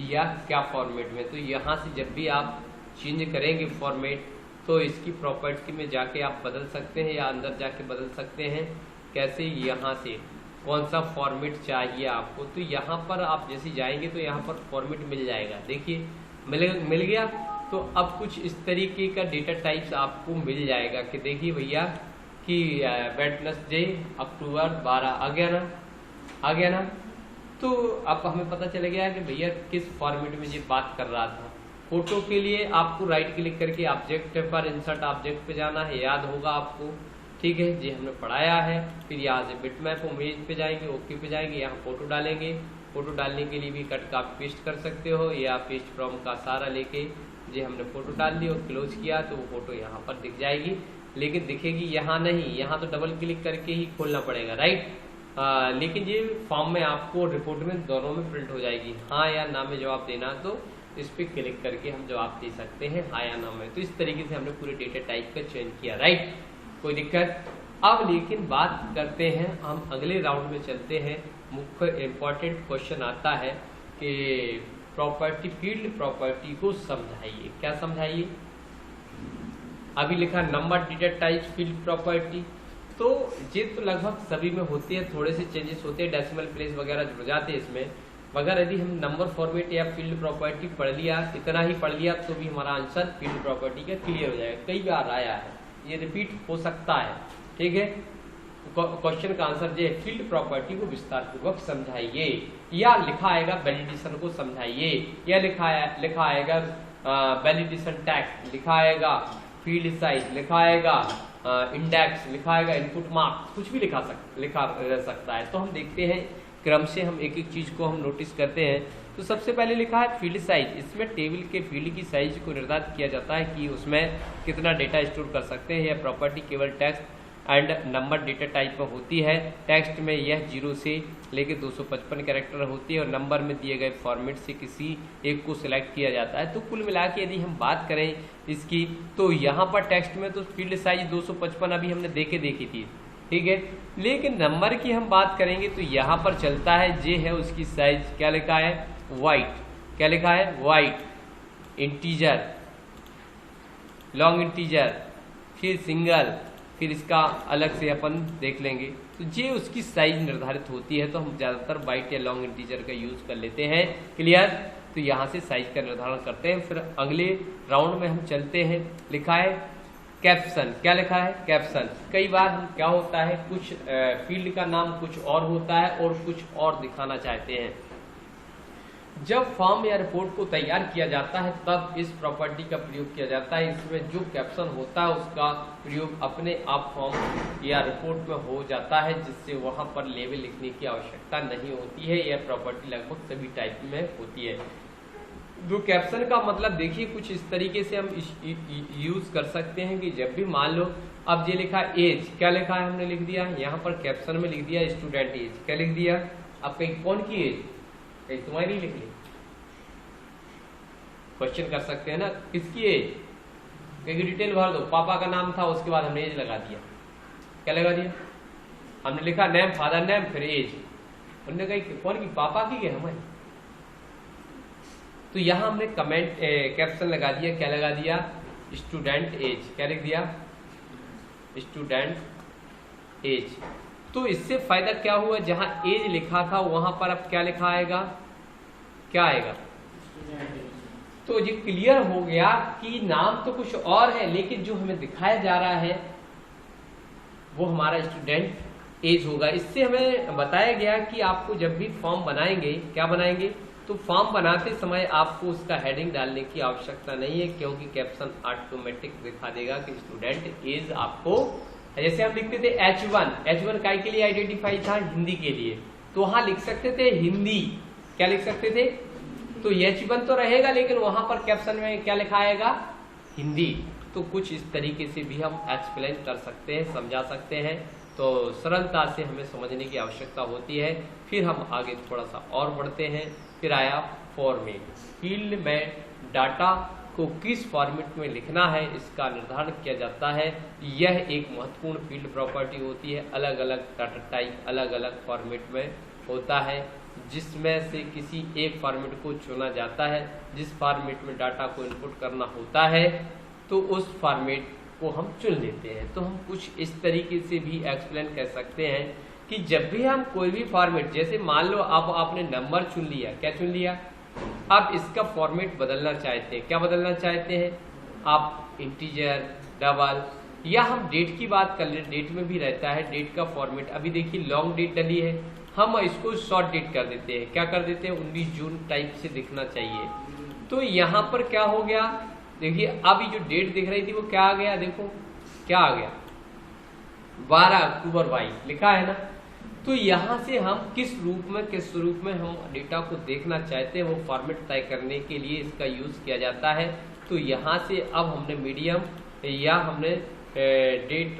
Speaker 1: या क्या फॉर्मेट में। तो यहाँ से जब भी आप चेंज करेंगे फॉर्मेट, तो इसकी प्रॉपर्टी में जाके आप बदल सकते हैं या अंदर जाके बदल सकते हैं। कैसे? यहाँ से कौन सा फॉर्मेट चाहिए आपको, तो यहाँ पर आप जैसे जाएंगे तो यहाँ पर फॉर्मेट मिल जाएगा। देखिए मिल गया। तो अब कुछ इस तरीके का डेटा टाइप्स आपको मिल जाएगा कि देखिए भैया कि वेडनेसडे अक्टूबर 12 आ गया ना। तो अब हमें पता चल गया कि भैया किस फॉर्मेट में ये बात कर रहा था। फोटो के लिए आपको राइट क्लिक करके ऑब्जेक्ट पर इंसर्ट ऑब्जेक्ट पे जाना है, याद होगा आपको, ठीक है, ये हमने पढ़ाया है। फिर यहाँ से बिटमैप इमेज पे जाएंगे, ओके पे जाएंगे, यहाँ फोटो डालेंगे। फोटो डालने के लिए भी कट का पेस्ट कर सकते हो या पेस्ट फ्रॉम का सहारा लेके ये हमने फोटो डाल दी और क्लोज किया तो वो फोटो यहाँ पर दिख जाएगी, लेकिन दिखेगी यहाँ नहीं, यहाँ तो डबल क्लिक करके ही खोलना पड़ेगा, राइट। लेकिन ये फॉर्म में आपको रिपोर्ट में दोनों में प्रिंट हो जाएगी। हाँ या ना में जवाब देना तो इस पर क्लिक करके हम जवाब दे सकते हैं, हाँ या ना में। तो इस तरीके से हमने पूरे डेटा टाइप का चयन किया, राइट, कोई दिक्कत। अब लेकिन बात करते हैं, हम अगले राउंड में चलते हैं। मुख्य इंपॉर्टेंट क्वेश्चन आता है कि प्रॉपर्टी, फील्ड प्रॉपर्टी को समझाइए। क्या समझाइए? अभी लिखा number data type field property, तो ये तो लगभग सभी में होती है, थोड़े से चेंजेस होते हैं, डेसिमल प्लेस वगैरह जुड़ जाते हैं इसमें, मगर यदि हम नंबर फॉर्मेट या फील्ड प्रॉपर्टी पढ़ लिया, इतना ही पढ़ लिया, तो भी हमारा आंसर फील्ड प्रॉपर्टी का क्लियर हो जाएगा। कई बार आया है, ये रिपीट हो सकता है, ठीक है। क्वेश्चन का आंसर जो है फील्ड प्रॉपर्टी को विस्तार पूर्वक समझाइए, या लिखा आएगा वैलिडेशन को समझाइए, या लिखा आएगा वैलिडेशन टैक्स, लिखा आएगा फील्ड साइज, लिखा आएगा इंडेक्स, लिखा आएगा इनपुट मार्क्स, कुछ भी लिखा रह सकता है। तो हम देखते हैं क्रम से, हम एक एक चीज को हम नोटिस करते हैं। तो सबसे पहले लिखा है फील्ड साइज। इसमें टेबल के फील्ड की साइज को निर्धारित किया जाता है कि उसमें कितना डेटा स्टोर कर सकते हैं। यह प्रॉपर्टी केवल text and number data type में होती है। टेक्स्ट में यह 0 से लेकर 255 कैरेक्टर होती है और नंबर में दिए गए फॉर्मेट से किसी एक को सिलेक्ट किया जाता है। तो कुल मिला के यदि हम बात करें इसकी, तो यहाँ पर टेक्स्ट में तो फील्ड साइज 255 अभी हमने देखी थी, ठीक है। लेकिन नंबर की हम बात करेंगे तो यहाँ पर चलता है जे है उसकी साइज, क्या लिखा है, वाइट, क्या लिखा है, वाइट, इंटीजर, लॉन्ग इंटीजर, फिर सिंगल, फिर इसका अलग से अपन देख लेंगे। तो जे उसकी साइज निर्धारित होती है, तो हम ज़्यादातर बाइट या लॉन्ग इंटीजर का यूज कर लेते हैं, क्लियर। तो यहाँ से साइज का निर्धारण करते हैं। फिर अगले राउंड में हम चलते हैं, लिखा है कैप्शन, क्या लिखा है, कैप्शन। कई बार हम क्या होता है, कुछ फील्ड का नाम कुछ और होता है और कुछ और दिखाना चाहते हैं। जब फॉर्म या रिपोर्ट को तैयार किया जाता है तब इस प्रॉपर्टी का प्रयोग किया जाता है। इसमें जो कैप्शन होता है उसका प्रयोग अपने आप फॉर्म या रिपोर्ट में हो जाता है, जिससे वहां पर लेबल लिखने की आवश्यकता नहीं होती है। यह प्रॉपर्टी लगभग सभी टाइप में होती है। जो कैप्शन का मतलब देखिए, कुछ इस तरीके से हम यूज कर सकते हैं कि जब भी मान लो अब ये लिखा एज, क्या लिखा है, हमने लिख दिया यहाँ पर कैप्शन में लिख दिया स्टूडेंट एज, क्या लिख दिया। अब कहीं कौन की एज, कहीं तुम्हारी लिख ली, क्वेश्चन कर सकते हैं ना, किसकी एज, कहीं डिटेल भर दो। पापा का नाम था, उसके बाद हमने एज लगा दिया, क्या लगा दिया, हमने लिखा नेम, फादर नेम, फिर एज। उन्होंने कही कौन की, पापा की, हमारी। तो यहां हमने कमेंट कैप्शन लगा दिया, क्या लगा दिया, स्टूडेंट एज, क्या लिख दिया, स्टूडेंट एज। तो इससे फायदा क्या हुआ, जहां एज लिखा था वहां पर अब क्या लिखा आएगा, क्या आएगा। तो ये क्लियर हो गया कि नाम तो कुछ और है, लेकिन जो हमें दिखाया जा रहा है वो हमारा स्टूडेंट एज होगा। इससे हमें बताया गया कि आपको जब भी फॉर्म बनाएंगे, क्या बनाएंगे, तो फॉर्म बनाते समय आपको उसका हेडिंग डालने की आवश्यकता नहीं है, क्योंकि कैप्शन ऑटोमेटिक दिखा देगा कि स्टूडेंट एज आपको, जैसे हम लिखते थे H1 काय के लिए आइडेंटिफाई था, हिंदी के लिए, तो वहां लिख सकते थे हिंदी, क्या लिख सकते थे, तो H1 तो रहेगा, लेकिन वहां पर कैप्शन में क्या लिखा आएगा, हिंदी। तो कुछ इस तरीके से भी हम एक्सप्लेन कर सकते हैं, समझा सकते हैं। तो सरलता से हमें समझने की आवश्यकता होती है। फिर हम आगे थोड़ा सा और बढ़ते हैं। फिर आया फॉर्मेट, फील्ड में डाटा को किस फॉर्मेट में लिखना है इसका निर्धारण किया जाता है। यह एक महत्वपूर्ण फील्ड प्रॉपर्टी होती है। अलग अलग डाटा टाइप अलग अलग फॉर्मेट में होता है, जिसमें से किसी एक फॉर्मेट को चुना जाता है। जिस फॉर्मेट में डाटा को इनपुट करना होता है तो उस फॉर्मेट को हम चुन लेते हैं। तो हम कुछ इस तरीके से भी एक्सप्लेन कर सकते हैं कि जब भी हम कोई भी फॉर्मेट, जैसे मान लो अब आपने नंबर चुन लिया, क्या चुन लिया, अब इसका फॉर्मेट बदलना चाहते हैं, क्या बदलना चाहते हैं आप, इंटीजर, डबल, या हम डेट की बात कर ले, डेट में भी रहता है डेट का फॉर्मेट। अभी देखिए लॉन्ग डेट डली है, हम इसको शॉर्ट डेट कर देते हैं, क्या कर देते हैं, 19 जून टाइप से दिखना चाहिए। तो यहाँ पर क्या हो गया, देखिए अभी जो डेट दिख रही थी वो क्या आ गया, देखो क्या आ गया, 12 अक्टूबर 22 लिखा है ना। तो यहाँ से हम किस रूप में हम डेटा को देखना चाहते हैं, वो फॉर्मेट तय करने के लिए इसका यूज किया जाता है। तो यहाँ से अब हमने मीडियम या हमने डेट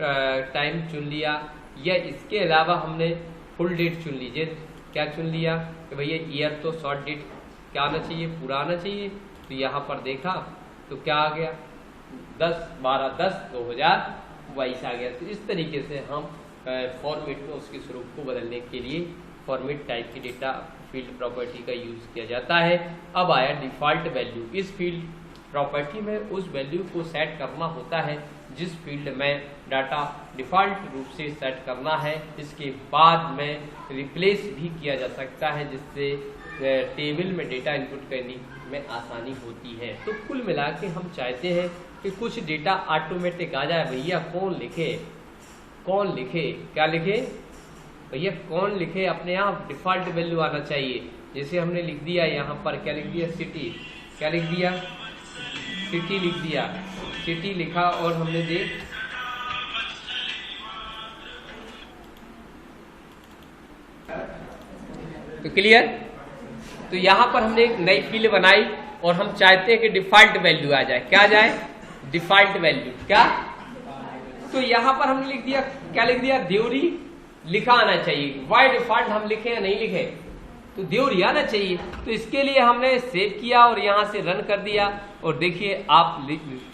Speaker 1: टाइम चुन लिया, या इसके अलावा हमने फुल डेट चुन लीजिए, क्या चुन लिया कि भैया ईयर तो शॉर्ट डेट क्या आना चाहिए, पूरा आना चाहिए। तो यहाँ पर देखा तो क्या आ गया, 10/12/10/2022 आ गया। तो इस तरीके से हम फॉर्मेट में उसके स्वरूप को बदलने के लिए फॉर्मेट टाइप की डेटा फील्ड प्रॉपर्टी का यूज किया जाता है। अब आया डिफॉल्ट वैल्यू। इस फील्ड प्रॉपर्टी में उस वैल्यू को सेट करना होता है जिस फील्ड में डाटा डिफॉल्ट रूप से सेट करना है। इसके बाद में रिप्लेस भी किया जा सकता है, जिससे टेबल में डेटा इनपुट करने में आसानी होती है। तो कुल मिला के हम चाहते हैं कि कुछ डेटा ऑटोमेटिक आ जाए। भैया कौन लिखे, कौन लिखे, क्या लिखे भैया, कौन लिखे, अपने आप डिफ़ॉल्ट वैल्यू आना चाहिए। जैसे हमने लिख दिया यहाँ पर, क्या लिख दिया, सिटी, क्या लिख दिया, सिटी लिख दिया, सिटी लिखा और हमने देख तो क्लियर। तो यहाँ पर हमने एक नई फील्ड बनाई और हम चाहते हैं कि डिफ़ॉल्ट वैल्यू आ जाए। क्या आ जाए, डिफ़ॉल्ट वैल्यू, क्या। तो यहाँ पर हमने लिख दिया, क्या लिख दिया, देवरी लिखा आना चाहिए। बाय डिफ़ॉल्ट हम लिखे या नहीं लिखे, तो देवरी आना चाहिए। तो इसके लिए हमने सेव किया और यहाँ से रन कर दिया। और देखिए आप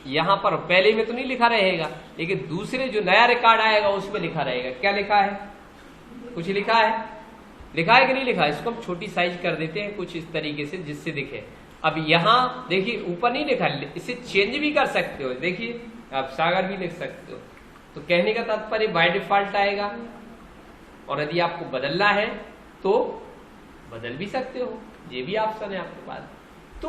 Speaker 1: यहाँ पर पहले में तो नहीं लिखा रहेगा, लेकिन दूसरे जो नया रिकॉर्ड आएगा उसमें लिखा रहेगा। क्या लिखा है, कुछ लिखा है, लिखा है कि नहीं लिखा है। इसको हम छोटी साइज कर देते हैं कुछ इस तरीके से जिससे दिखे। अब यहाँ देखिए ऊपर नहीं लिखा, इसे चेंज भी कर सकते हो। देखिए आप सागर भी लिख सकते हो। तो कहने का तात्पर्य बाय डिफॉल्ट आएगा, और यदि आपको बदलना है तो बदल भी सकते हो, ये भी ऑप्शन है आपके पास। तो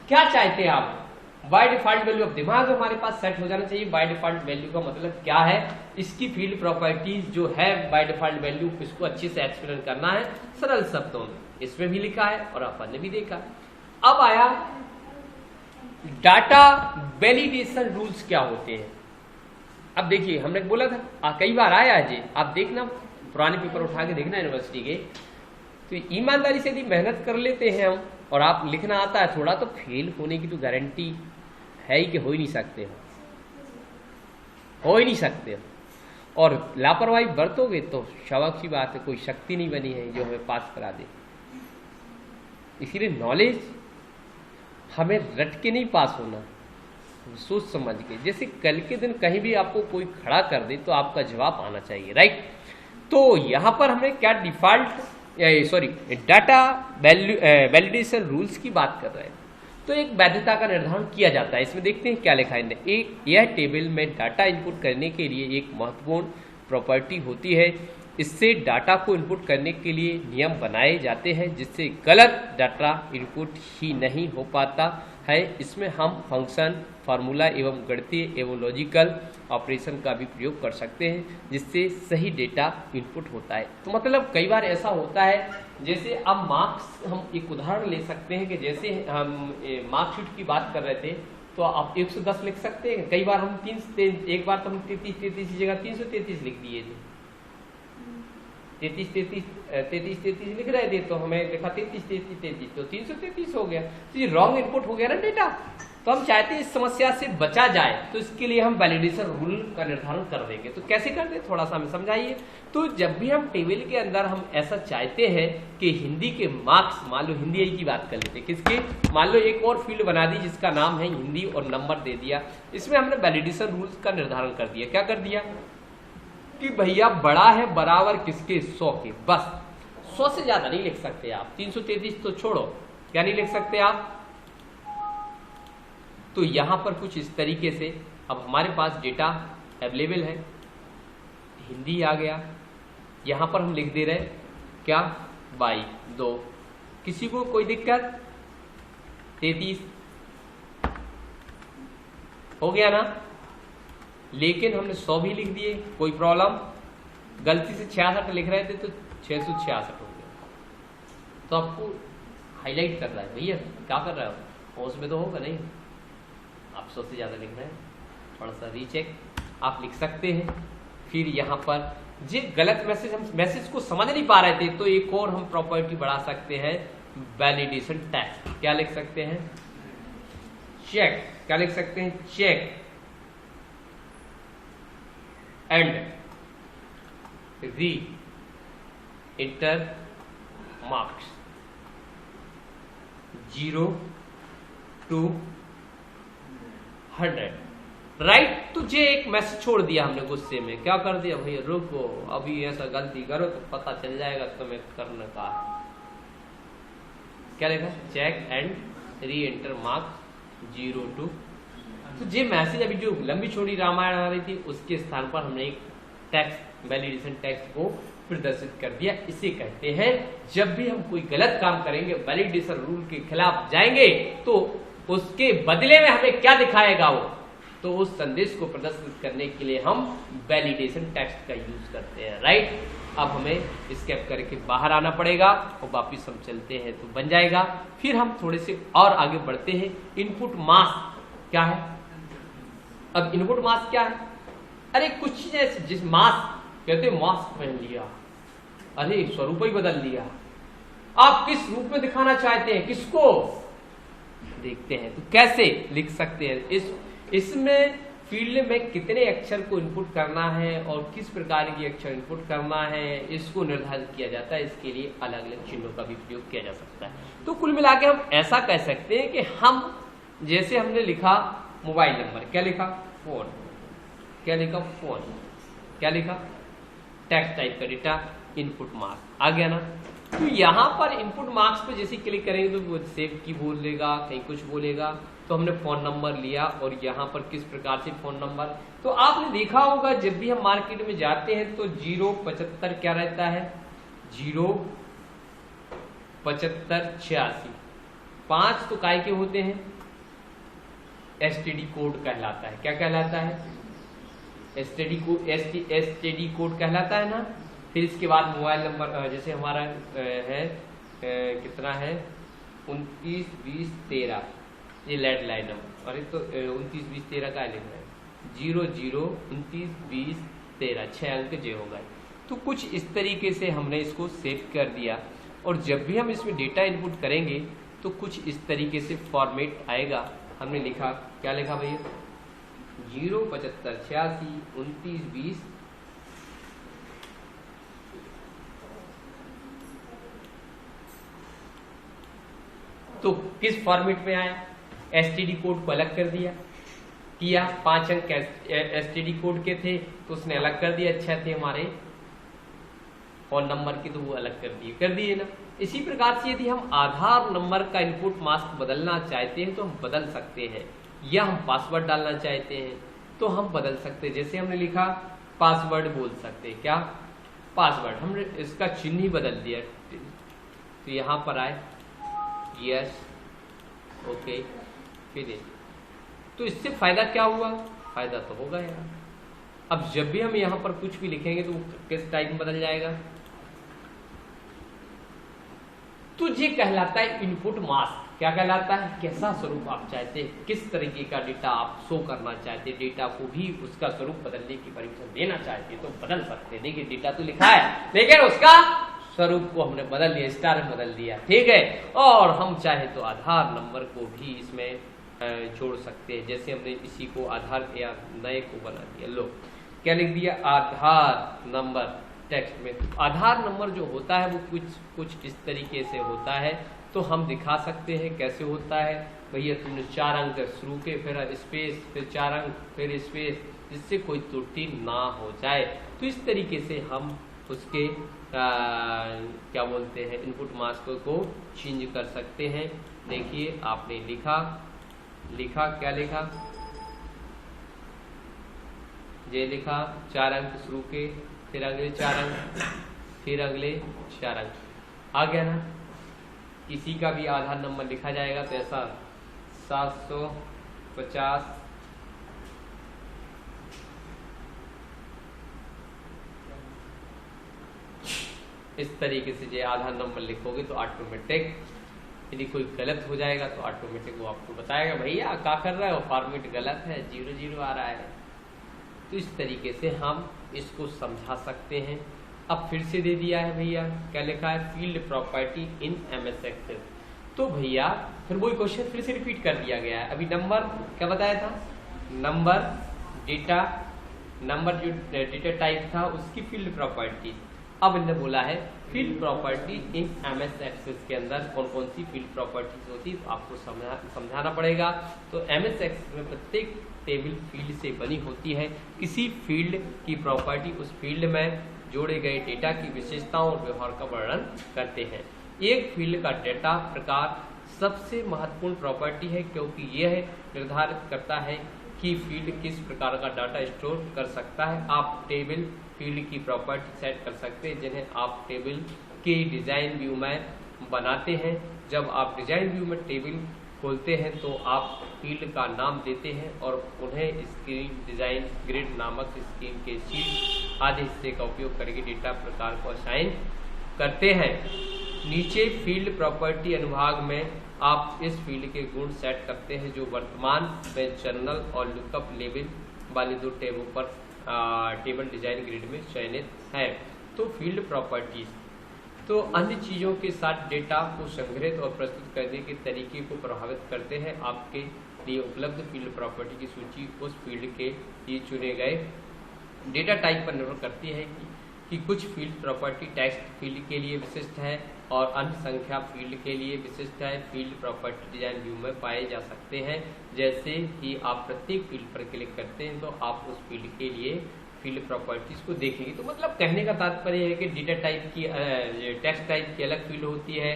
Speaker 1: क्या चाहते हैं आप, बाय डिफॉल्ट वैल्यू। अब दिमाग हमारे पास सेट हो जाना चाहिए। बाय डिफॉल्ट वैल्यू का मतलब क्या है, इसकी फील्ड प्रॉपर्टीज जो है बाय डिफॉल्ट वैल्यू, इसको अच्छे से एक्सप्लेन करना है सरल शब्दों में। इसमें भी लिखा है और अपन ने भी देखा। अब आया डाटा वैलिडेशन रूल्स क्या होते हैं। अब देखिए हमने बोला था कई बार आया है जी, आप देखना पुराने पेपर उठा के देखना यूनिवर्सिटी के। तो ईमानदारी से यदि मेहनत कर लेते हैं हम और आप लिखना आता है थोड़ा, तो फेल होने की तो गारंटी है ही कि हो ही नहीं सकते हो, हो ही नहीं सकते हो। और लापरवाही बरतोगे तो शौक की बात है, कोई शक्ति नहीं बनी है जो हमें पास करा दे। इसीलिए नॉलेज हमें रट के नहीं पास होना, सोच समझ के। जैसे कल के दिन कहीं भी आपको कोई खड़ा कर दे तो आपका जवाब आना चाहिए, राइट। तो यहाँ पर हमने क्या डिफॉल्ट डाटा वैलिडेशन रूल्स की बात कर रहे हैं। तो एक वैधता का निर्धारण किया जाता है। इसमें देखते हैं क्या लिखा है। एक यह टेबल में डाटा इनपुट करने के लिए एक महत्वपूर्ण प्रॉपर्टी होती है। इससे डाटा को इनपुट करने के लिए नियम बनाए जाते हैं जिससे गलत डाटा इनपुट ही नहीं हो पाता है। इसमें हम फंक्शन, फार्मूला एवं गणितीय एवं लॉजिकल ऑपरेशन का भी प्रयोग कर सकते हैं जिससे सही डेटा इनपुट होता है। तो मतलब कई बार ऐसा होता है, जैसे अब मार्क्स, हम एक उदाहरण ले सकते हैं कि जैसे हम मार्कशीट की बात कर रहे थे तो आप 110 लिख सकते हैं। कई बार हम एक बार तो हम 33 की जगह 333 लिख दिए थे। 33 लिख रहे थे तो हमें लिखा 33 तो 333 हो गया। तो ये रॉन्ग इनपुट हो गया ना डेटा। तो हम चाहते हैं इस समस्या से बचा जाए, तो इसके लिए हम वैलिडेशन रूल का निर्धारण कर देंगे। तो कैसे करते हैं थोड़ा सा हमें समझाइए। तो जब भी हम टेबल के अंदर हम ऐसा चाहते हैं कि हिंदी के मार्क्स, मान लो हिंदी की बात कर लेते हैं, किसके, मान लो एक और फील्ड बना दी जिसका नाम है हिंदी और नंबर दे दिया। इसमें हमने वैलिडेशन रूल्स का निर्धारण कर दिया। क्या कर दिया कि भैया बड़ा है बराबर किसके, 100 के। बस 100 से ज्यादा नहीं लिख सकते आप। 333 तो छोड़ो, क्या नहीं लिख सकते आप। तो यहां पर कुछ इस तरीके से अब हमारे पास डेटा अवेलेबल है, हिंदी आ गया। यहां पर हम लिख दे रहे क्या, 2। किसी को कोई दिक्कत, 33 हो गया ना। लेकिन हमने 100 भी लिख दिए, कोई प्रॉब्लम। गलती से 66 लिख रहे थे तो 666 हो गया। तो आपको हाईलाइट कर रहा है, भैया क्या कर रहे हो, उसमें तो होगा नहीं, आप 100 से ज़्यादा लिख रहे हैं। थोड़ा सा रीचेक आप लिख सकते हैं। फिर यहाँ पर जो गलत मैसेज, हम मैसेज को समझ नहीं पा रहे थे तो एक और हम प्रॉपर्टी बढ़ा सकते हैं, वैलिडेशन टेक्स्ट। क्या लिख सकते हैं, चेक। क्या लिख सकते हैं, चेक एंड री इंटर मार्क्स 0 to 100, राइट। तो ये एक मैसेज छोड़ दिया हमने गुस्से में। क्या कर दिया, भैया रुको, अभी ऐसा गलती करो तो पता चल जाएगा तुम्हें करने का। क्या लिखा, check and re enter marks 0 to। तो ये मैसेज अभी जो लंबी छोटी रामायण आ रही थी उसके स्थान पर हमने एक टेक्स्ट, वैलिडेशन टेक्स्ट को प्रदर्शित कर दिया। इसे कहते हैं जब भी हम कोई गलत काम करेंगे, वैलिडेशन रूल के खिलाफ जाएंगे, तो उसके बदले में हमें क्या दिखाएगा वो, तो उस संदेश को प्रदर्शित करने के लिए हम वैलिडेशन टेक्स्ट का यूज करते हैं, राइट। अब हमें एस्केप करके बाहर आना पड़ेगा और वापिस हम चलते हैं तो बन जाएगा। फिर हम थोड़े से और आगे बढ़ते हैं। इनपुट मास्क क्या है? अब इनपुट मास्क क्या है? अरे कुछ चीजें जिस मास्क कहते मास्क पहन लिया, अरे स्वरूप ही बदल लिया। आप किस रूप में दिखाना चाहते हैं, किसको देखते हैं, तो कैसे लिख सकते हैं? इसमें फील्ड में कितने अक्षर को इनपुट करना है और किस प्रकार की अक्षर इनपुट करना है, इसको निर्धारित किया जाता है। इसके लिए अलग अलग चिन्हों का भी प्रयोग किया जा सकता है। तो कुल मिला के हम ऐसा कह सकते हैं कि हम जैसे हमने लिखा मोबाइल नंबर, क्या लिखा? फोन। क्या लिखा? फोन। क्या लिखा? टेक्स्ट टाइप का डेटा, इनपुट मार्क्स आ गया ना। तो यहाँ पर इनपुट मार्क्स पे जैसे क्लिक करेंगे तो वो सेव की बोल लेगा, कहीं कुछ बोलेगा। तो हमने फोन नंबर लिया और यहाँ पर किस प्रकार से फोन नंबर, तो आपने देखा होगा जब भी हम मार्केट में जाते हैं तो 075 क्या रहता है? 07586। 5 तो काय के होते हैं? एसटीडी कोड कहलाता है। क्या कहलाता है? एसटीडी कोड कहलाता है ना। फिर इसके बाद मोबाइल नंबर जैसे हमारा है कितना है? 29 20 13, ये लैंडलाइन नंबर। अरे तो 29 20 13 का लिख रहे हैं? 00 29 20 13, 6 अंक जे होगा। तो कुछ इस तरीके से हमने इसको सेव कर दिया। और जब भी हम इसमें डेटा इनपुट करेंगे तो कुछ इस तरीके से फॉर्मेट आएगा। हमने लिखा, क्या लिखा भैया? 07586 29 20। तो किस फॉर्मेट में आया? एसटीडी कोड को अलग कर दिया, किया 5 अंक एसटीडी कोड के थे तो उसने अलग कर दिया। अच्छा थे हमारे फोन नंबर की तो वो अलग कर दिए ना। इसी प्रकार से यदि हम आधार नंबर का इनपुट मास्क बदलना चाहते हैं तो हम बदल सकते हैं, या हम पासवर्ड डालना चाहते हैं तो हम बदल सकते हैं। जैसे हमने लिखा पासवर्ड बोल सकते हैं, क्या? पासवर्ड। हमने इसका चिन्ह ही बदल दिया। तो यहाँ पर आए यस, ओके, फिनिश। तो इससे फायदा क्या हुआ? फायदा तो होगा यार। अब जब भी हम यहाँ पर कुछ भी लिखेंगे तो किस टाइप में बदल जाएगा? तो ये कहलाता है इनपुट मास्क। क्या कहलाता है? कैसा स्वरूप आप चाहते हैं, किस तरीके का डेटा आप शो करना चाहते हैं, डेटा को भी उसका स्वरूप बदलने की परमिशन देना चाहते हैं तो बदल सकते हैं। देखिए डेटा तो लिखा है लेकिन उसका स्वरूप को हमने बदल लिया, स्टार में बदल दिया, ठीक है। और हम चाहे तो आधार नंबर को भी इसमें जोड़ सकते हैं। जैसे हमने इसी को आधार या नए को बना दिया, लो क्या लिख दिया? आधार नंबर टेक्स्ट में। आधार नंबर जो होता है वो कुछ इस तरीके से होता है। तो हम दिखा सकते हैं कैसे होता है। भैया तुमने 4 अंक शुरू के, फिर स्पेस, फिर 4 अंक, फिर स्पेस, जिससे कोई त्रुटि ना हो जाए। तो इस तरीके से हम उसके क्या बोलते हैं इनपुट मास्क को चेंज कर सकते हैं। देखिए आपने लिखा क्या लिखा? ये लिखा 4 अंक शुरू के, फिर अगले 4 अंक, फिर अगले 4 अंक, आ गया ना। किसी का भी आधार नंबर लिखा जाएगा तो ऐसा 750 इस तरीके से जो आधार नंबर लिखोगे तो ऑटोमेटिक, यदि कोई गलत हो जाएगा तो ऑटोमेटिक वो आपको बताएगा भैया क्या कर रहे हो, फॉर्मेट गलत है, 00 आ रहा है। तो इस तरीके से हम इसको समझा सकते हैं। अब फिर से दे दिया है भैया, क्या लिखा है? Field property in MS Excel. तो भैया फिर वही क्वेश्चन फिर से रिपीट कर दिया गया है। अभी नंबर क्या बताया था? नंबर डेटा, नंबर जो डेटा टाइप था उसकी फील्ड प्रॉपर्टी। अब इन्होंने बोला है field property in MS Excel के अंदर कौन कौन सी फील्ड प्रॉपर्टीज होती है, तो आपको समझाना पड़ेगा। तो एमएस एक्सेल में प्रत्येक टेबल फील्ड से बनी होती है। किसी फील्ड की प्रॉपर्टी उस फील्ड में जोड़े गए डेटा की विशेषताओं और व्यवहार का वर्णन करते हैं। एक फील्ड का डेटा प्रकार सबसे महत्वपूर्ण प्रॉपर्टी है क्योंकि यह निर्धारित करता है कि फील्ड किस प्रकार का डाटा स्टोर कर सकता है। आप टेबल फील्ड की प्रॉपर्टी सेट कर सकते हैं जिन्हें आप टेबल के डिज़ाइन व्यू में बनाते हैं। जब आप डिज़ाइन व्यू में टेबल खोलते हैं तो आप फील्ड का नाम देते हैं और उन्हें स्क्रीन डिज़ाइन ग्रिड नामक स्क्रीन के शीट आदि हिस्से का उपयोग करके डेटा प्रकार को असाइन करते हैं। नीचे फील्ड प्रॉपर्टी अनुभाग में आप इस फील्ड के गुण सेट करते हैं जो वर्तमान में जर्नल और लुकअप लेवल वाले दो टैबों पर टेबल डिजाइन ग्रिड में चयनित है। तो फील्ड प्रॉपर्टीज तो अन्य चीज़ों के साथ डेटा को संग्रहित और प्रस्तुत करने के तरीके को प्रभावित करते हैं। आपके लिए उपलब्ध फील्ड प्रॉपर्टी की सूची उस फील्ड के लिए चुने गए डेटा टाइप पर निर्भर करती है कि कुछ फील्ड प्रॉपर्टी टेक्स्ट फील्ड के लिए विशिष्ट है और अन्य संख्या फील्ड के लिए विशिष्ट है। फील्ड प्रॉपर्टी डिजाइन व्यू में पाए जा सकते हैं। जैसे ही आप प्रत्येक फील्ड पर क्लिक करते हैं तो आप उस फील्ड के लिए फील्ड प्रॉपर्टीज को देखेंगे। तो मतलब कहने का तात्पर्य है कि डेटा टाइप की टेक्स्ट टाइप की अलग फील्ड होती है,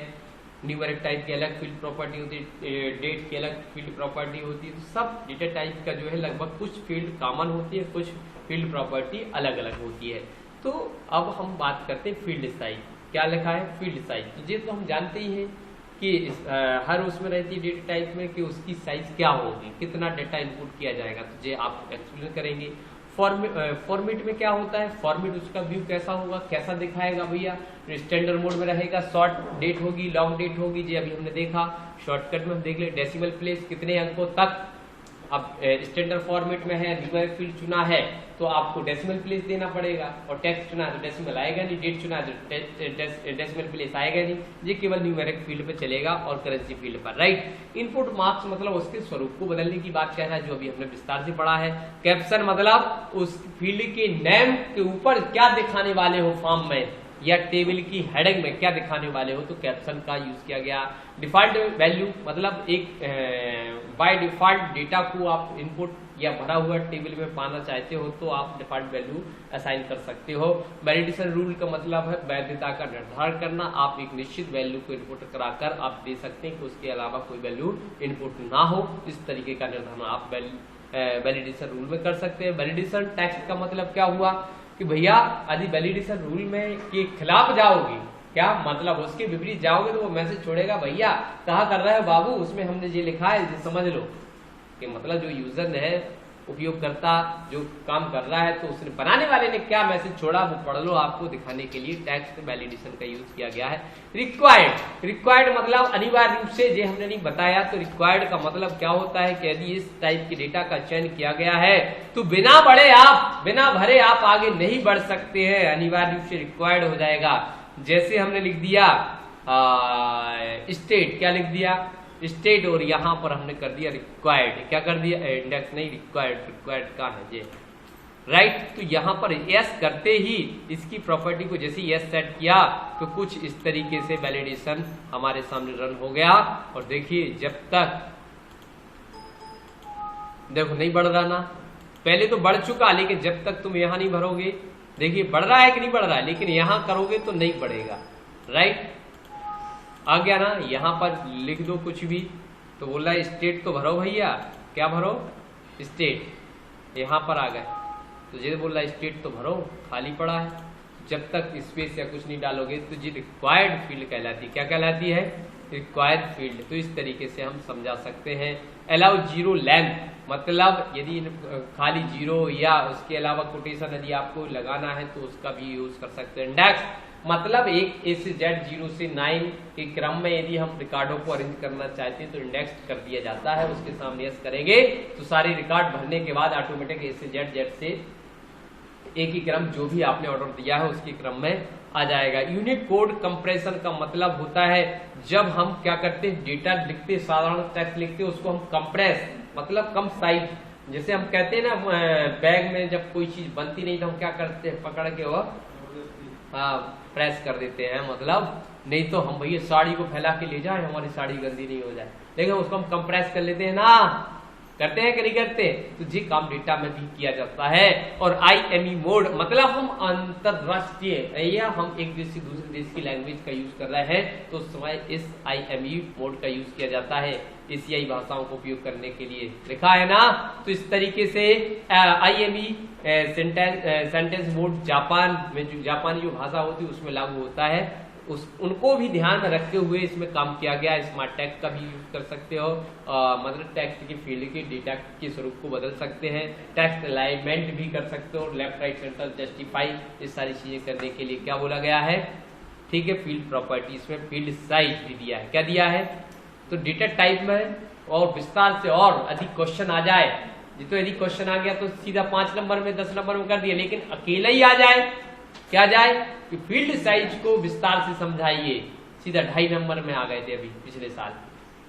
Speaker 1: न्यूमेरिक टाइप की अलग फील्ड प्रॉपर्टी होती है, डेट की अलग फील्ड प्रॉपर्टी होती है। तो सब डेटा टाइप का जो है लगभग कुछ फील्ड कॉमन होती है, कुछ फील्ड प्रॉपर्टी अलग अलग होती है। तो अब हम बात करते हैं फील्ड साइज। क्या लिखा है? Field size. तो ये तो हम जानते ही हैं कि हर उसमें रहती है डेटा टाइप में कि उसकी साइज क्या होगी, कितना डेटा इनपुट किया जाएगा। तो ये आप एक्सप्लेन करेंगे। फॉर्मेट में क्या होता है? फॉर्मेट उसका व्यू कैसा होगा, कैसा दिखाएगा भैया? स्टैंडर्ड मोड में रहेगा, शॉर्ट डेट होगी, लॉन्ग डेट होगी। जी अभी हमने देखा, शॉर्टकट में हम देख ले डेसिमल प्लेस कितने अंकों तक। अब स्टैंडर्ड फॉर्मेट में है, न्यूमेरिक फील्ड चुना है तो आपको डेसिमल प्लेस देना पड़ेगा, और टेक्स्ट चुना है तो डेसिमल आएगा नहीं, डेट चुना है तो डेसिमल प्लेस आएगा नहीं। ये केवल न्यूमेरिक फील्ड पे चलेगा और करेंसी फील्ड पर, राइट। इनपुट मार्क्स मतलब उसके स्वरूप को बदलने की बात कह रहा है, जो अभी हमने विस्तार से पढ़ा है। कैप्शन मतलब उस फील्ड के नेम के ऊपर क्या दिखाने वाले हो फॉर्म में या टेबल की हेडिंग में क्या दिखाने वाले हो, तो कैप्शन का यूज किया गया। डिफॉल्ट वैल्यू मतलब एक बाय डिफॉल्ट डेटा को आप इनपुट या भरा हुआ टेबल में पाना चाहते हो तो आप डिफॉल्ट वैल्यू असाइन कर सकते हो। वैलिडेशन रूल का मतलब है वैधता का निर्धारण करना। आप एक निश्चित वैल्यू को इनपुट कराकर आप दे सकते हैं कि उसके अलावा कोई वैल्यू इनपुट ना हो। इस तरीके का निर्धारण आप वैलिडेशन रूल में कर सकते हैं। वैलिडेशन टेक्स्ट का मतलब क्या हुआ कि भैया यदि वैलिडेशन रूल में के खिलाफ जाओगे, क्या मतलब उसके विपरीत जाओगे तो वो मैसेज छोड़ेगा, भैया कहा कर रहे हो बाबू, उसमें हमने ये लिखा है, ये समझ लो। कि मतलब जो यूजर है, उपयोगकर्ता जो काम कर रहा है, तो उसने बनाने वाले ने क्या मैसेज छोड़ा वो पढ़ लो, आपको दिखाने के लिए टेक्स्ट वैलिडेशन का यूज किया गया है। रिक्वायर्ड मतलब अनिवार्य रूप से, ये हमने नहीं बताया। तो रिक्वायर्ड का मतलब क्या होता है कि यदि इस टाइप के डेटा का चयन किया गया है तो बिना भरे आप आगे नहीं बढ़ सकते हैं, अनिवार्य रूप से रिक्वायर्ड हो जाएगा। जैसे हमने लिख दिया स्टेट, क्या लिख दिया? स्टेट, और यहाँ पर हमने कर दिया रिक्वायर्ड। क्या कर दिया? इंडेक्स नहीं, रिक्वायर्ड का है ये, राइट। तो यहाँ पर यस करते ही इसकी प्रॉपर्टी को जैसे यस सेट किया तो कुछ इस तरीके से वैलिडेशन हमारे सामने रन हो गया। और देखिए जब तक देखो नहीं बढ़ रहा ना, पहले तो बढ़ चुका, लेकिन जब तक तुम यहाँ नहीं भरोगे, देखिए बढ़ रहा है कि नहीं बढ़ रहा है, लेकिन यहाँ करोगे तो नहीं बढ़ेगा, राइट। आ गया ना? यहाँ पर लिख दो कुछ भी, तो बोला स्टेट तो भरो भैया, क्या भरो? स्टेट। यहाँ पर आ गए तो ये बोल रहा है स्टेट तो भरो, खाली पड़ा है। जब तक स्पेस या कुछ नहीं डालोगे तो ये रिक्वायर्ड फील्ड कहलाती है। क्या कहलाती है? Required field. तो इस तरीके से हम समझा सकते हैं। अलाउ जीरो लेंथ मतलब यदि खाली जीरो या उसके अलावा कोटेशन यदि आपको लगाना है तो उसका भी यूज कर सकते हैं। इंडेक्स मतलब एक ए से जेड 0 से 9 के क्रम में यदि हम रिकॉर्डों को अरेंज करना चाहते हैं तो इंडेक्स कर दिया जाता है। उसके सामने यस करेंगे तो सारे रिकॉर्ड भरने के बाद ऑटोमेटिक ए से जेड से एक ही क्रम जो भी आपने ऑर्डर दिया है उसके क्रम में आ जाएगा। यूनिक कोड कंप्रेशन का मतलब होता है जब हम क्या करते हैं, डेटा लिखते, साधारण टेक्स्ट लिखते, उसको हम कंप्रेस मतलब कम साइज, जैसे हम कहते हैं ना बैग में जब कोई चीज बनती नहीं तो हम क्या करते हैं, पकड़ के वो प्रेस कर देते हैं। मतलब नहीं तो हम भैया साड़ी को फैला के ले जाए, हमारी साड़ी गंदी नहीं हो जाए, लेकिन उसको हम कंप्रेस कर लेते हैं ना, करते हैं कि नहीं करते? तो जी काम डेटा में भी किया जाता है। और IME मोड मतलब हम अंतरराष्ट्रीय या हम एक देश से दूसरे देश की लैंग्वेज का यूज कर रहे हैं तो उस समय इस IME मोड का यूज किया जाता है। एशियाई भाषाओं को उपयोग करने के लिए लिखा है ना। तो इस तरीके से IME सेंटेंस मोड जापान में जो जापानी जो भाषा होती है उसमें लागू होता है, उनको भी ध्यान में रखते हुए इसमें काम किया गया। स्मार्ट टेक्स्ट का भी यूज कर सकते हो, मतलब टेक्स्ट की फील्ड के डेटा के स्वरूप को बदल सकते हैं, टेक्स्ट अलाइनमेंट भी कर सकते हो, लेफ्ट राइट सेंटर जस्टिफाई, ये सारी चीजें करने के लिए क्या बोला गया है, ठीक है। फील्ड प्रॉपर्टी, इसमें फील्ड साइज भी दिया है, क्या दिया है, तो डेटा टाइप में और विस्तार से और अधिक क्वेश्चन आ जाए, तो यदि क्वेश्चन आ गया तो सीधा 5 नंबर में 10 नंबर में कर दिया, लेकिन अकेला ही आ जाए, क्या जाए कि फील्ड साइज को विस्तार से समझाइए, सीधा 2.5 नंबर में आ गए थे अभी पिछले साल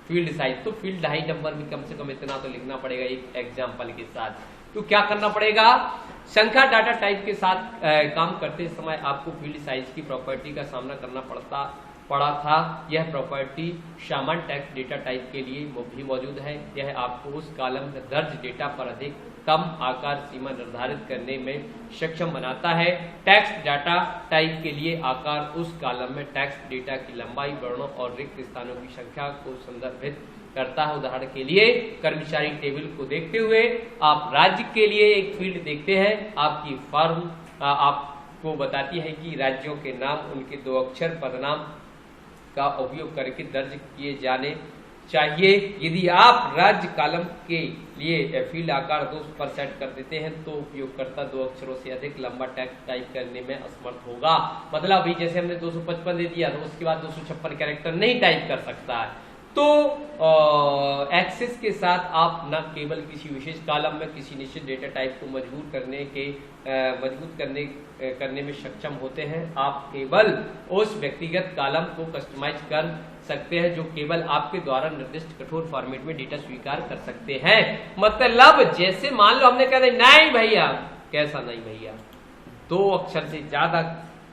Speaker 1: फील्ड साइज। तो फील्ड 2.5 नंबर में कम से कम इतना तो लिखना पड़ेगा एक एग्जाम्पल के साथ। तो क्या करना पड़ेगा, संख्या डाटा टाइप के साथ काम करते समय आपको फील्ड साइज की प्रॉपर्टी का सामना करना पड़ा था। यह प्रॉपर्टी सामान्य टेक्स्ट डेटा टाइप के लिए भी मौजूद है। यह आपको उस कॉलम में दर्ज डेटा पर अधिक कम आकार सीमा निर्धारित करने में सक्षम बनाता है। टेक्स्ट डाटा टाइप के लिए आकार उस कॉलम में टेक्स्ट डेटा की लंबाई, वर्णों और रिक्त स्थानों की संख्या को संदर्भित करता है। उदाहरण के लिए कर्मचारी टेबल को देखते हुए आप राज्य के लिए एक फील्ड देखते हैं। आपकी फर्म आपको बताती है कि राज्यों के नाम उनके 2 अक्षर पदनाम का उपयोग करके दर्ज किए जाने चाहिए। यदि आप राज्य कॉलम के लिए फील्ड आकार 2 पर सेट कर देते हैं तो उपयोगकर्ता 2 अक्षरों से अधिक लंबा टेक्स्ट टाइप करने में असमर्थ होगा। मतलब अभी जैसे हमने 255 दे दिया तो उसके बाद 256 कैरेक्टर नहीं टाइप कर सकता है। तो एक्सेस के साथ आप न केवल किसी विशेष कॉलम में किसी निश्चित डेटा टाइप को मजबूत करने में सक्षम होते हैं, आप केवल उस व्यक्तिगत कॉलम को कस्टमाइज कर सकते हैं जो केवल आपके द्वारा निर्दिष्ट कठोर फॉर्मेट में डेटा स्वीकार कर सकते हैं। मतलब जैसे मान लो हमने कहा नहीं भैया, कैसा नहीं भैया, 2 अक्षर से ज्यादा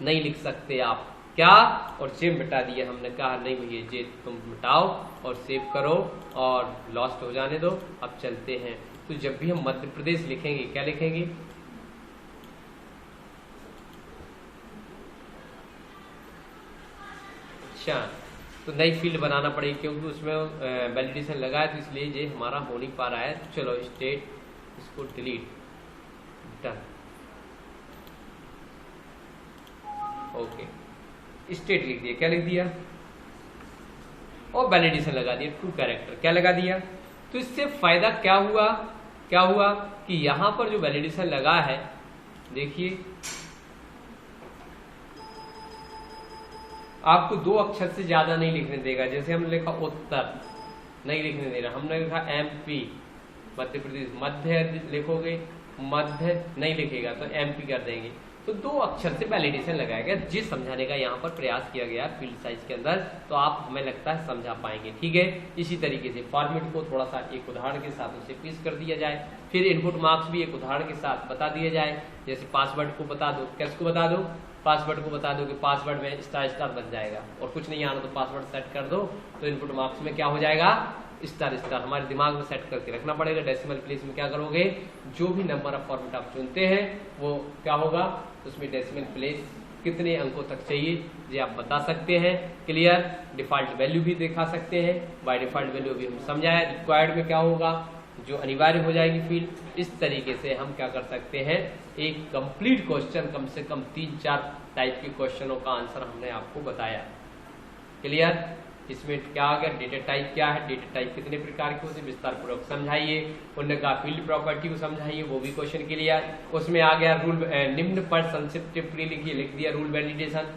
Speaker 1: नहीं लिख सकते आप, क्या, और सेव मिटा दिया। हमने कहा नहीं भैया जे तुम मिटाओ और सेव करो और लॉस्ट हो जाने दो। अब चलते हैं, तो जब भी हम मध्य प्रदेश लिखेंगे क्या लिखेंगे, अच्छा, तो नई फील्ड बनाना पड़ेगी क्योंकि उसमें वैलिडेशन लगा है, तो इसलिए ये हमारा हो नहीं पा रहा है। तो चलो स्टेट, इसको डिलीट, डन, ओके, स्टेट लिख दिया, क्या लिख दिया, और वैलिडेशन लगा दिया 2 कैरेक्टर, क्या लगा दिया। तो इससे फायदा क्या हुआ कि यहां पर जो वैलिडेशन लगा है, देखिए आपको 2 अक्षर से ज्यादा नहीं लिखने देगा। जैसे हमने लिखा उत्तर, नहीं लिखने दे रहा, हमने लिखा MP मध्य प्रदेश, मध्य लिखोगे, मध्य नहीं लिखेगा तो MP कर देंगे। तो 2 अक्षर से वैलिडेशन लगाया गया, जिस समझाने का यहाँ पर प्रयास किया गया फील्ड साइज के अंदर, तो आप हमें लगता है समझा पाएंगे, ठीक है। इसी तरीके से फॉर्मेट को थोड़ा सा एक उदाहरण के साथ उसे पेश कर दिया जाए, फिर इनपुट मार्क्स भी एक उदाहरण के साथ बता दिया जाए। जैसे पासवर्ड को बता दो, किसको बता दो, पासवर्ड को बता दो कि पासवर्ड में स्टार बन जाएगा, और कुछ नहीं आना तो पासवर्ड सेट कर दो, तो इनपुट मार्क्स में क्या हो जाएगा, स्टार। हमारे दिमाग में सेट करके रखना पड़ेगा। डेसिमल प्लेस में क्या करोगे, जो भी नंबर ऑफ फॉर्मेट आप चुनते हैं वो क्या होगा, उसमें डेसिमल प्लेस कितने अंकों तक चाहिए ये आप बता सकते हैं। क्लियर, डिफॉल्ट वैल्यू भी दिखा सकते हैं, बाय डिफॉल्ट वैल्यू भी हम समझाया। रिक्वायर्ड में क्या होगा, जो अनिवार्य हो जाएगी फील्ड। इस तरीके से हम क्या कर सकते हैं, एक कंप्लीट क्वेश्चन, कम से कम 3-4 टाइप के क्वेश्चनों का आंसर हमने आपको बताया। क्लियर, इसमें क्या आ गया, डेटा टाइप क्या है, डेटा टाइप कितने प्रकार के होते हैं, विस्तार पूर्वक समझाइए। उन्होंने कहा फील्ड प्रॉपर्टी को समझाइए, वो भी क्वेश्चन क्लियर। उसमें आ गया रूल, निम्न पर संक्षिप्त टिप्पणी लिखिए, लिख दिया रूल वैलिडेशन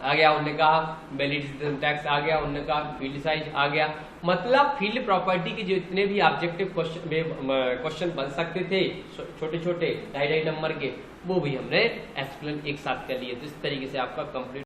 Speaker 1: आ गया। उन्होंने कहा वैलिडेशन टैक्स आ गया, उन्होंने कहा फील्ड साइज आ गया। मतलब फील्ड प्रॉपर्टी के जो इतने भी ऑब्जेक्टिव क्वेश्चन बन सकते थे छोटे छोटे 2.5 नंबर के, वो भी हमने एक्सप्लेन एक साथ कर लिए। तो इस तरीके से आपका कंप्लीट